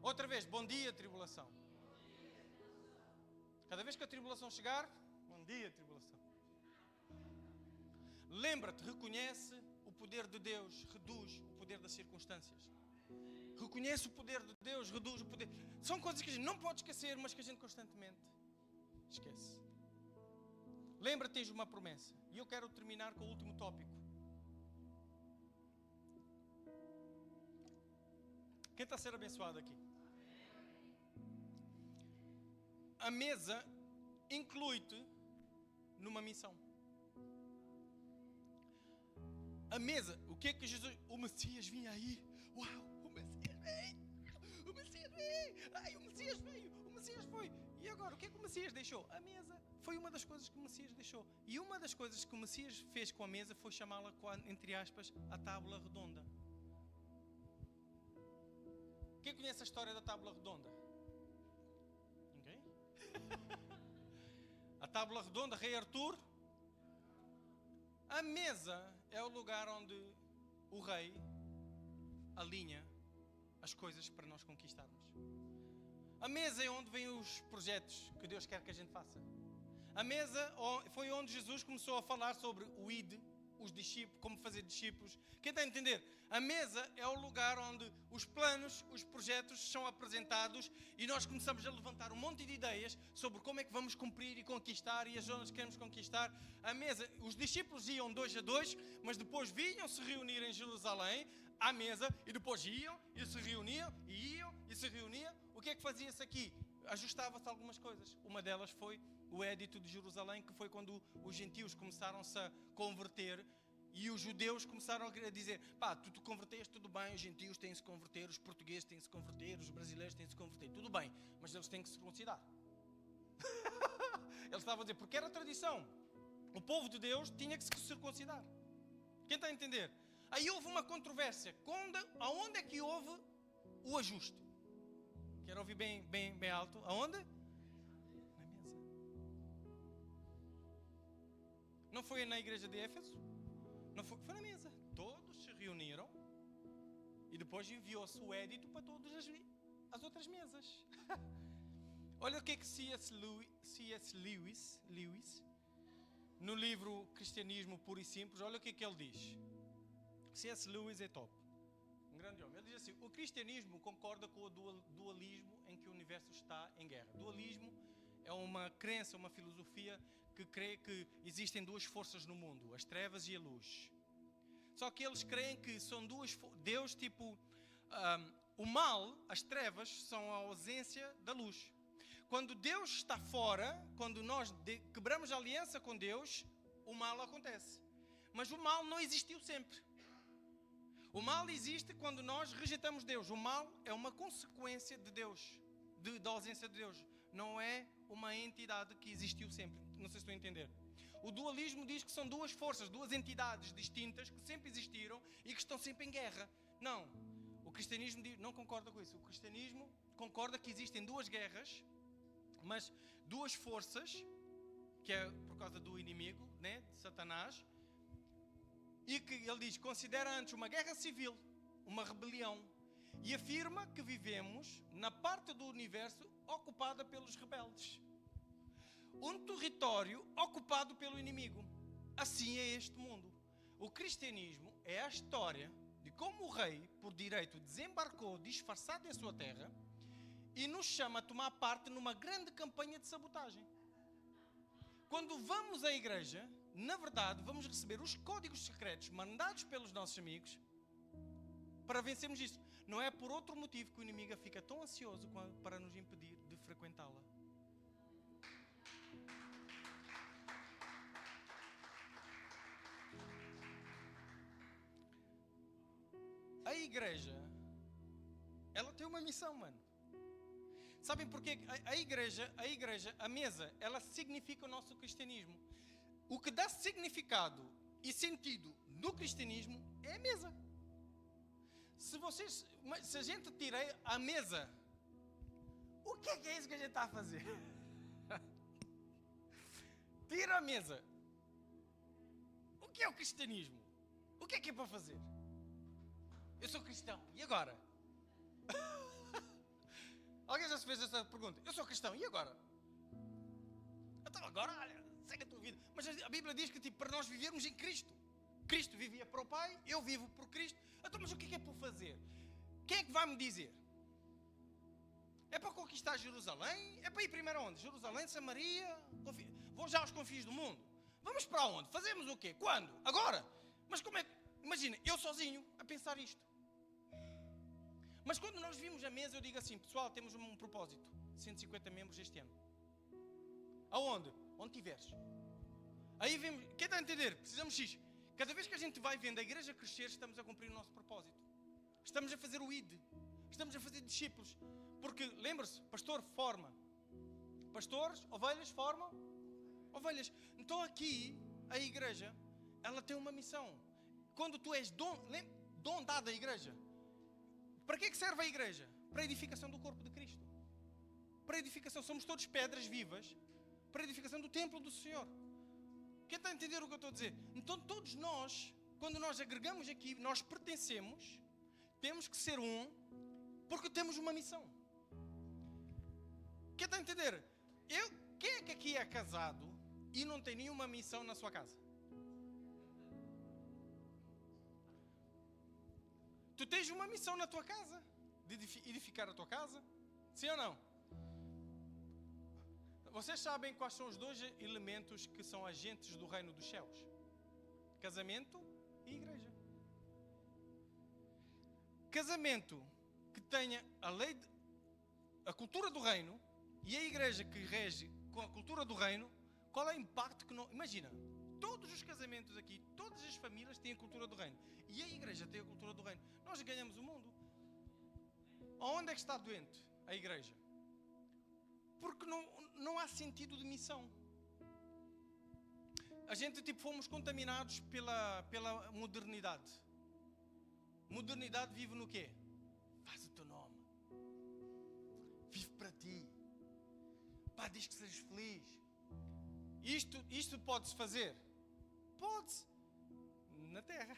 Outra vez, bom dia, tribulação. Cada vez que a tribulação chegar, bom dia, tribulação. Lembra-te, reconhece o poder de Deus, reduz o poder das circunstâncias. Reconhece o poder de Deus, reduz o poder. São coisas que a gente não pode esquecer, mas que a gente constantemente esquece. Lembra-te, tens uma promessa. E eu quero terminar com o último tópico. Quem está a ser abençoado aqui? A mesa inclui-te numa missão. A mesa, o que é que Jesus... O Messias vinha aí. Uau, o Messias veio. O Messias veio. Ai, o Messias veio. O Messias foi. E agora, o que é que o Messias deixou? A mesa foi uma das coisas que o Messias deixou. E uma das coisas que o Messias fez com a mesa foi chamá-la, entre aspas, a tábua redonda. Quem conhece a história da tábua redonda? Ninguém? A tábua redonda, Rei Artur. A mesa é o lugar onde o rei alinha as coisas para nós conquistarmos. A mesa é onde vêm os projetos que Deus quer que a gente faça. A mesa foi onde Jesus começou a falar sobre o ID, os discípulos, como fazer discípulos. Quem está a entender? A mesa é o lugar onde os planos, os projetos são apresentados e nós começamos a levantar um monte de ideias sobre como é que vamos cumprir e conquistar e as zonas que queremos conquistar. A mesa, os discípulos iam 2 a 2, mas depois vinham se reunir em Jerusalém à mesa e depois iam e se reuniam e iam e se reuniam. O que é que fazia-se aqui? Ajustava-se algumas coisas. Uma delas foi o Édito de Jerusalém, que foi quando os gentios começaram-se a converter e os judeus começaram a dizer: pá, tu te converteste, tudo bem, os gentios têm-se converter, os portugueses têm-se converter, os brasileiros têm-se converter, tudo bem, mas eles têm que se circuncidar. Eles estavam a dizer, porque era tradição. O povo de Deus tinha que se circuncidar. Quem está a entender? Aí houve uma controvérsia. Aonde é que houve o ajuste? Quero ouvir bem alto. Aonde? Na mesa. Não foi na igreja de Éfeso? Não foi na mesa. Todos se depois enviou-se o édito para todas as outras mesas. Olha o que é que C.S. Lewis, no livro Cristianismo Puro e Simples, olha o que é que ele diz. C.S. Lewis é top. Um grande homem. Ele diz assim: o cristianismo concorda com o dualismo em que o universo está em guerra. Dualismo é uma crença, uma filosofia que crê que existem duas forças no mundo, as trevas e a luz. Só que eles creem que são duas... Deus, o mal, as trevas, são a ausência da luz. Quando Deus está fora, quando nós quebramos a aliança com Deus, o mal acontece. Mas o mal não existiu sempre. O mal existe quando nós rejeitamos Deus. O mal é uma consequência de Deus, da ausência de Deus. Não é uma entidade que existiu sempre. Não sei se estou a entender. O dualismo diz que são duas forças, duas entidades distintas que sempre existiram e que estão sempre em guerra. Não. O cristianismo não concorda com isso. O cristianismo concorda que existem duas guerras, mas duas forças, que é por causa do inimigo, né, de Satanás, e que ele diz, considera antes uma guerra civil, uma rebelião, e afirma que vivemos na parte do universo ocupada pelos rebeldes. Um território ocupado pelo inimigo. Assim é este mundo. O cristianismo é a história de como o rei, por direito, desembarcou disfarçado em sua terra e nos chama a tomar parte numa grande campanha de sabotagem. Quando vamos à igreja, na verdade, vamos receber os códigos secretos mandados pelos nossos amigos para vencermos isto. Não é por outro motivo que o inimigo fica tão ansioso para nos impedir de frequentá-la. A igreja, ela tem uma missão, mano. Sabem porquê? A igreja, a mesa, ela significa o nosso cristianismo. O que dá significado e sentido no cristianismo é a mesa. Se a gente tira a mesa, o que é isso que a gente está a fazer? Tira a mesa. O que é o cristianismo? O que é para fazer? Eu sou cristão, e agora? Alguém já se fez essa pergunta? Eu sou cristão, e agora? Então agora, olha, segue a tua vida. Mas a Bíblia diz que para nós vivermos em Cristo. Cristo vivia para o Pai, eu vivo por Cristo. Então, mas o que é para fazer? Quem é que vai me dizer? É para conquistar Jerusalém? É para ir primeiro aonde? Jerusalém, Samaria? Vou já aos confins do mundo? Vamos para onde? Fazemos o quê? Quando? Agora? Mas como é que... Imagina, eu sozinho a pensar isto. Mas quando nós vimos a mesa, eu digo assim, pessoal, temos um propósito. 150 membros este ano. Aonde? Onde tiveres. Aí vemos, quem está a entender? Precisamos X. Cada vez que a gente vai vendo a igreja crescer, estamos a cumprir o nosso propósito. Estamos a fazer o ID. Estamos a fazer discípulos. Porque, lembre-se, pastor forma. Pastores, ovelhas formam ovelhas. Então aqui, a igreja, ela tem uma missão. Quando tu és dom dado à igreja, para que é que serve a igreja? Para a edificação do corpo de Cristo. Para a edificação, somos todos pedras vivas, para a edificação do templo do Senhor. Quem está a entender o que eu estou a dizer? Então todos nós, quando nós agregamos aqui, nós pertencemos, temos que ser um, porque temos uma missão. Quem está a entender? Quem é que aqui é casado e não tem nenhuma missão na sua casa? Tu tens uma missão na tua casa, de edificar a tua casa, sim ou não? Vocês sabem quais são os dois elementos que são agentes do reino dos céus? Casamento e igreja. Casamento que tenha a cultura do reino e a igreja que rege com a cultura do reino, qual é o impacto que não... Imagina, todos os casamentos aqui, todas as famílias têm a cultura do reino. E a igreja tem a cultura do reino. Nós ganhamos o mundo. Onde é que está doente a igreja? Porque não há sentido de missão. A gente fomos contaminados pela modernidade. Modernidade vive no quê? Faz o teu nome. Vive para ti. Pá, diz que sejas feliz. Isto pode-se fazer? Pode-se. Na terra.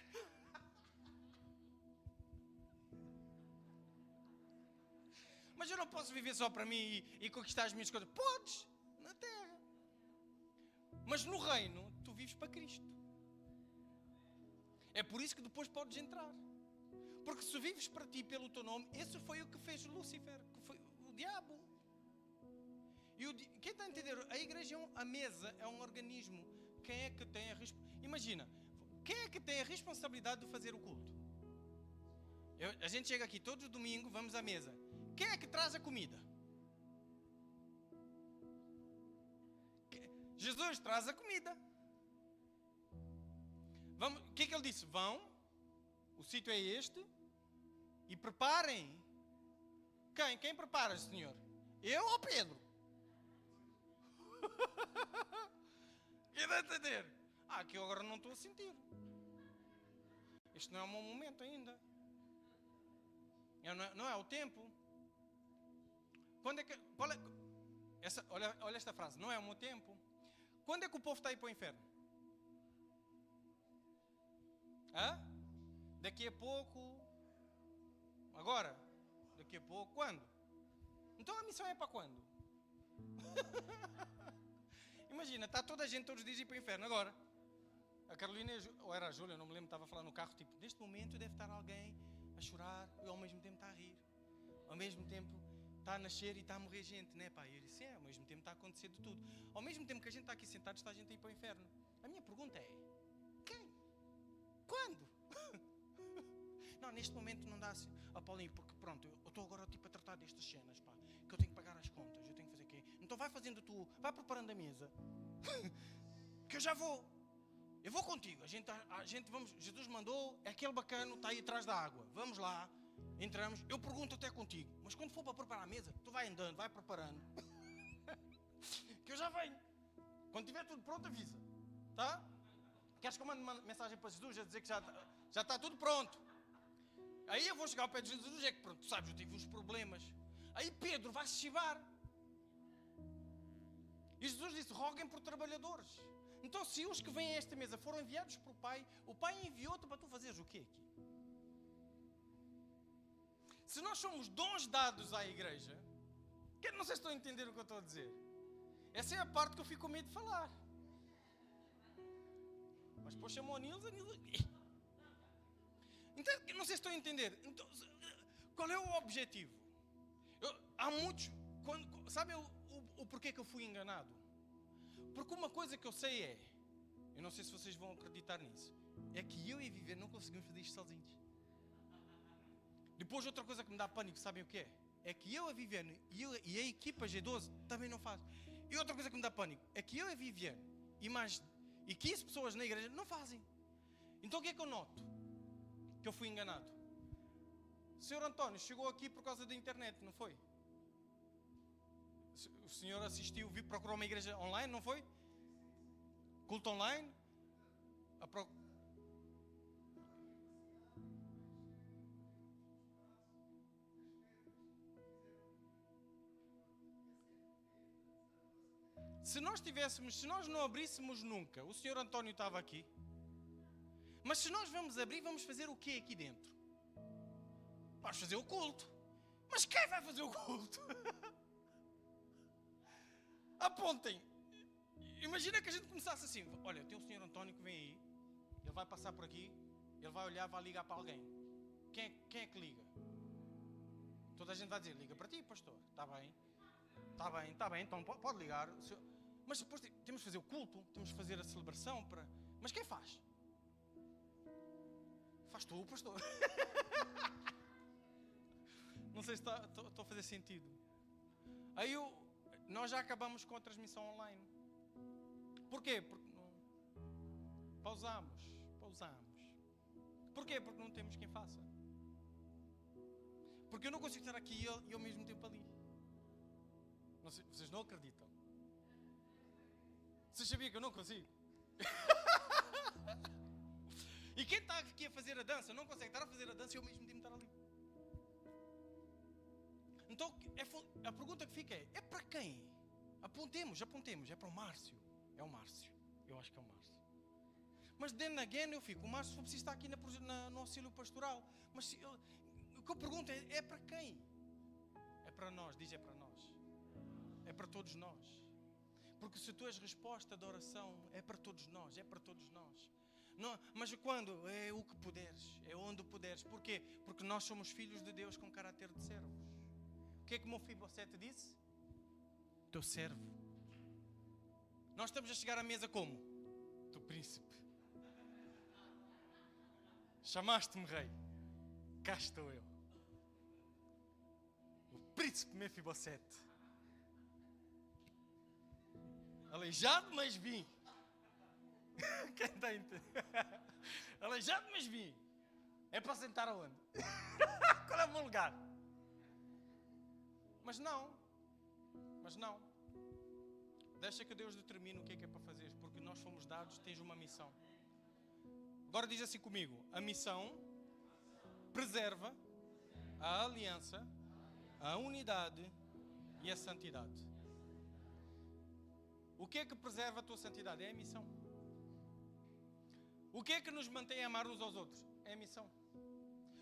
Mas eu não posso viver só para mim e conquistar as minhas coisas. Podes, na terra. Mas no reino, tu vives para Cristo. É por isso que depois podes entrar. Porque se vives para ti pelo teu nome, esse foi o que fez Lúcifer, que foi o diabo. Quem está a entender? A igreja, a mesa, é um organismo. Quem é que tem a responsabilidade? Imagina, quem é que tem a responsabilidade de fazer o culto? A gente chega aqui todos os domingos, vamos à mesa. Quem é que traz a comida? Jesus traz a comida. O que é que ele disse? Vão, o sítio é este, e preparem. Quem prepara, Senhor? Eu ou Pedro? Quem vai entender? Que eu agora não estou a sentir. Este não é o meu momento ainda. Não é o tempo. Olha esta frase. Não é o meu tempo. Quando é que o povo está a ir para o inferno? Daqui a pouco? Agora? Daqui a pouco? Quando? Então a missão é para quando? Imagina, está toda a gente todos os dias a ir para o inferno. Agora, a Carolina, ou era a Júlia, não me lembro, estava a falar no carro, tipo, neste momento deve estar alguém a chorar e ao mesmo tempo está a rir. Ao mesmo tempo está a nascer e está a morrer gente, né, pá? E eu disse, ao mesmo tempo está a acontecer de tudo. Ao mesmo tempo que a gente está aqui sentado, está a gente a ir para o inferno. A minha pergunta é, quem? Quando? Não, neste momento não dá assim. Paulinho, porque pronto, eu estou agora tipo a tratar destas cenas, pá, que eu tenho que pagar as contas, eu tenho que fazer o quê? Então vai fazendo tu, vai preparando a mesa, que eu já vou. Eu vou contigo, a gente vamos, Jesus mandou, é aquele bacano, está aí atrás da água, vamos lá, entramos, eu pergunto até contigo, mas quando for para preparar a mesa, tu vai andando, vai preparando, que eu já venho. Quando tiver tudo pronto, avisa, tá? Queres que eu mande uma mensagem para Jesus a dizer que já está tudo pronto? Aí eu vou chegar ao pé de Jesus, é que pronto, tu sabes, eu tive uns problemas. Aí Pedro vai se chivar. E Jesus disse, roguem por trabalhadores. Então se os que vêm a esta mesa foram enviados por o Pai enviou-te para tu fazeres o quê aqui? Se nós somos dons dados à igreja, não sei se estão a entender o que eu estou a dizer. Essa é a parte que eu fico com medo de falar. Mas depois chamou a Nilza. Então, não sei se estão a entender. Então, qual é o objetivo? Há muitos... Sabem o porquê que eu fui enganado? Porque uma coisa que eu sei é... Eu não sei se vocês vão acreditar nisso. É que eu e a Viver não conseguimos fazer isto sozinhos. Depois outra coisa que me dá pânico, sabem o que é? É que eu, a Viviane e a equipa G12 também não fazem. E outra coisa que me dá pânico é que eu, a Viviane e 15 pessoas na igreja não fazem. Então o que é que eu noto? Que eu fui enganado. O Sr. António chegou aqui por causa da internet, não foi? O senhor assistiu, procurou uma igreja online, não foi? Culto online? Se nós não abríssemos nunca, o Sr. António estava aqui. Mas se nós vamos abrir, vamos fazer o quê aqui dentro? Vamos fazer o culto. Mas quem vai fazer o culto? Apontem. Imagina que a gente começasse assim. Olha, tem o Sr. António que vem aí. Ele vai passar por aqui. Ele vai olhar, vai ligar para alguém. Quem é que liga? Toda a gente vai dizer, liga para ti, pastor. Está bem. Está bem. Então pode ligar. Mas depois temos de fazer o culto. Temos de fazer a celebração. Mas quem faz? Faz tu, pastor. Não sei se estou a fazer sentido. Aí nós já acabamos com a transmissão online. Porquê? Porque pausamos. Porquê? Porque não temos quem faça. Porque eu não consigo estar aqui e ao mesmo tempo ali. Não sei, vocês não acreditam. Vocês sabiam que eu não consigo? E quem está aqui a fazer a dança não consegue estar a fazer a dança e ao mesmo tempo estar ali. Então a pergunta que fica é para quem? Apontemos, é para o Márcio. É o Márcio, eu acho que é o Márcio. Mas then again eu fico, o Márcio só precisa estar aqui no auxílio pastoral. Mas o que eu pergunto é para quem? É para nós? Diz, é para nós. É para todos nós. Porque se tu és resposta da oração, é para todos nós, é para todos nós. Não, mas quando? É o que puderes, é onde puderes. Porquê? Porque nós somos filhos de Deus com caráter de servos. O que é que Mefibosete disse? Teu servo. Nós estamos a chegar à mesa como? Teu príncipe. Chamaste-me rei. Cá estou eu. O príncipe Mefibosete. Aleijado, mas vim. Quem está a entender? Aleijado, mas vim. É para sentar aonde? Qual é o meu lugar? Mas não. Deixa que Deus determine o que é para fazer, porque nós fomos dados, tens uma missão. Agora diz assim comigo: a missão preserva a aliança, a unidade e a santidade. O que é que preserva a tua santidade? É a missão. O que é que nos mantém a amar uns aos outros? É a missão.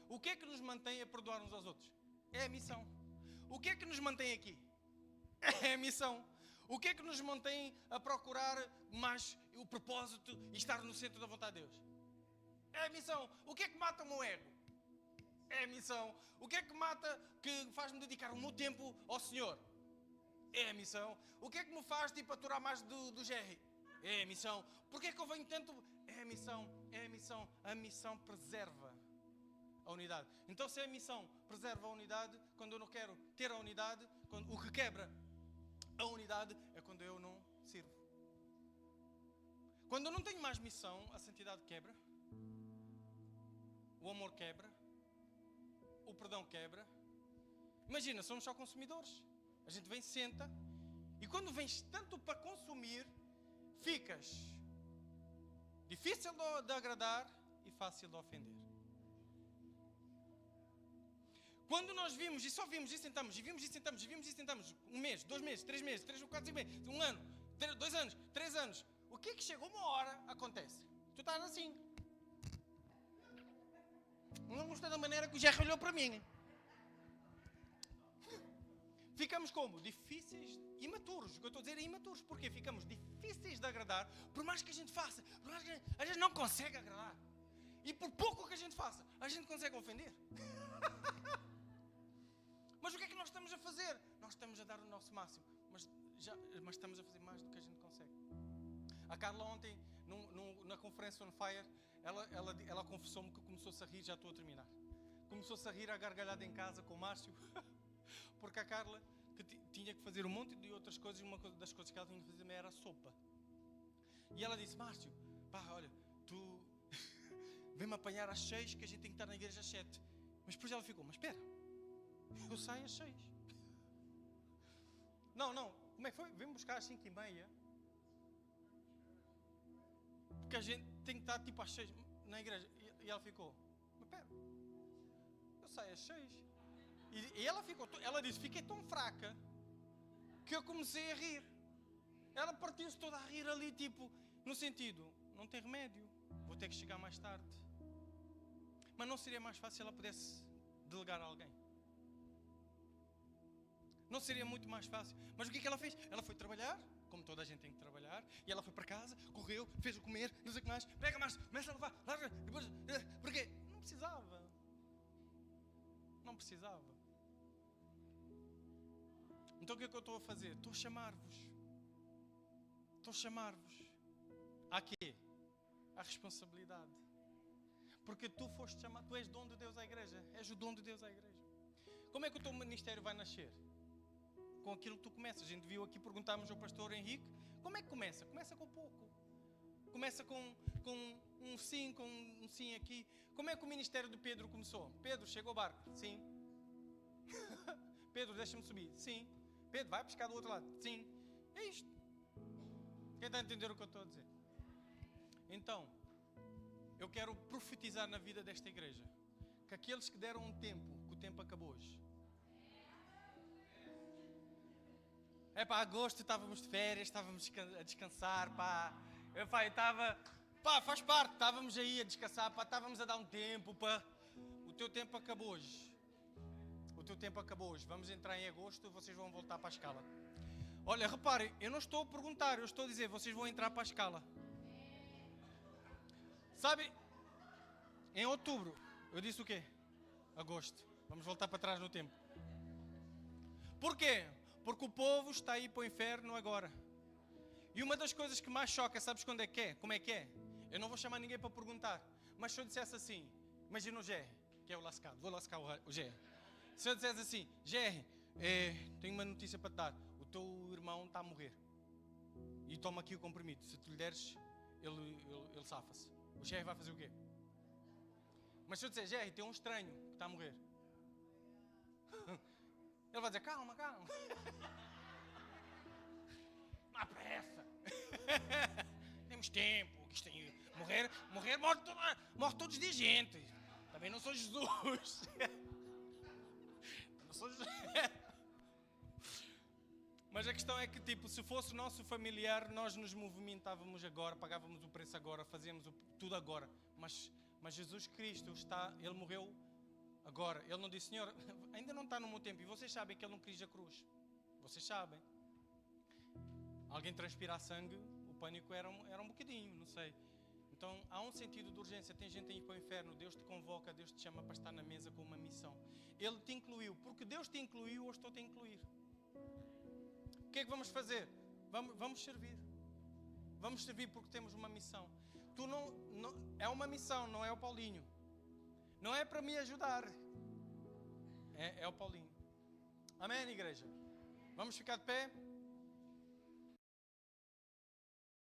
O que é que nos mantém a perdoar uns aos outros? É a missão. O que é que nos mantém aqui? É a missão. O que é que nos mantém a procurar mais o propósito e estar no centro da vontade de Deus? É a missão. O que é que mata o meu ego? É a missão. O que é que mata, que faz-me dedicar o meu tempo ao Senhor? É a missão. O que é que me faz aturar mais do Jerry? É a missão. Porquê é que eu venho tanto? É a missão. É a missão. A missão preserva a unidade. Então, se a missão preserva a unidade, quando eu não quero ter a unidade, o que quebra a unidade é quando eu não sirvo. Quando eu não tenho mais missão, a santidade quebra, o amor quebra, o perdão quebra. Imagina, somos só consumidores. A gente vem, senta, e quando vens tanto para consumir, ficas difícil de agradar e fácil de ofender. Quando nós vimos e só vimos e sentamos, e vimos e sentamos, e vimos e sentamos, 1 mês, 2 meses, 3 meses, 3 ou 4 meses, 1 ano, 2 anos, 3 anos, o que é que chegou uma hora acontece? Tu estás assim. Não gostei da maneira que o Jerry olhou para mim. Ficamos como? Difíceis, imaturos. O que eu estou a dizer é imaturos. Porquê? Ficamos difíceis de agradar, por mais que a gente faça. Por mais que a gente não consegue agradar. E por pouco que a gente faça, a gente consegue ofender. Mas o que é que nós estamos a fazer? Nós estamos a dar o nosso máximo. Mas estamos a fazer mais do que a gente consegue. A Carla ontem, na conferência On Fire, ela confessou-me que começou-se a rir, já estou a terminar. Começou-se a rir à gargalhada em casa com o Márcio. Porque a Carla que tinha que fazer um monte de outras coisas, e uma das coisas que ela tinha que fazer também era a sopa. E ela disse: Márcio, pá, olha, tu vem-me apanhar às 6, que a gente tem que estar na igreja às 7. Mas depois ela ficou: mas espera, eu saio às 6. Não, como é que foi? Vem-me buscar às 5:30. Porque a gente tem que estar tipo às 6 na igreja. E ela ficou: mas espera, eu saio às 6. E ela disse: fiquei tão fraca que eu comecei a rir. Ela partiu-se toda a rir ali, tipo, no sentido: não tem remédio, vou ter que chegar mais tarde. Mas não seria mais fácil se ela pudesse delegar a alguém? Não seria muito mais fácil? Mas o que é que ela fez? Ela foi trabalhar, como toda a gente tem que trabalhar, e ela foi para casa, correu, fez o comer, não sei o que mais, pega mais, começa a levar, larga, depois, porquê? Não precisava. Não precisava. Então o que é que eu estou a fazer? Estou a chamar-vos. A quê? À responsabilidade. Porque tu foste chamado, tu és dom de Deus à igreja. És o dom de Deus à igreja. Como é que o teu ministério vai nascer? Com aquilo que tu começas. A gente viu aqui, perguntámos ao pastor Henrique, como é que começa? Começa com pouco. Começa com um sim aqui. Como é que o ministério de Pedro começou? Pedro, chega ao barco. Sim. Pedro, deixa-me subir. Sim. Pedro, vai pescar do outro lado. Sim. É isto. Quem está a entender o que eu estou a dizer? Então, eu quero profetizar na vida desta igreja que aqueles que deram um tempo, que o tempo acabou hoje. É pá, agosto estávamos de férias, estávamos a descansar, pá. Eu estava, pá, faz parte, estávamos aí a descansar, pá, estávamos a dar um tempo, pá. O teu tempo acabou hoje. O teu tempo acabou hoje. Vamos entrar em agosto e vocês vão voltar para a escala. Olha, reparem, eu não estou a perguntar, eu estou a dizer, vocês vão entrar para a escala. Sabe, em outubro, eu disse o quê? Agosto. Vamos voltar para trás no tempo. Porquê? Porque o povo está aí para o inferno agora. E uma das coisas que mais choca, sabes quando é que é? Como é que é? Eu não vou chamar ninguém para perguntar. Mas se eu dissesse assim, imagina o GR, que é o lascado. Vou lascar o GR. Se eu dissesse assim, GR, tenho uma notícia para te dar. O teu irmão está a morrer. E toma aqui o comprimido. Se tu lhe deres, ele safa-se. O GR vai fazer o quê? Mas se eu disser, GR, tem um estranho que está a morrer. Ele vai dizer, calma. Não há pressa. Temos tempo. Isto tem... Morrer morre todos os dias gente. Também não sou Jesus. Não sou Jesus. Mas a questão é que, tipo, se fosse o nosso familiar, nós nos movimentávamos agora, pagávamos o preço agora, fazíamos tudo agora. Mas Jesus Cristo Ele morreu agora. Ele não disse, Senhor, ainda não está no meu tempo. E vocês sabem que Ele não quis a cruz. Vocês sabem. Alguém transpirar sangue, o pânico era um bocadinho, não sei. Então, há um sentido de urgência. Tem gente a ir para o inferno. Deus te convoca, Deus te chama para estar na mesa com uma missão. Ele te incluiu. Porque Deus te incluiu, eu estou-te a incluir. O que é que vamos fazer? Vamos servir. Vamos servir porque temos uma missão. Tu não, é uma missão, não é o Paulinho. Não é para me ajudar. É o Paulinho. Amém, igreja? Vamos ficar de pé?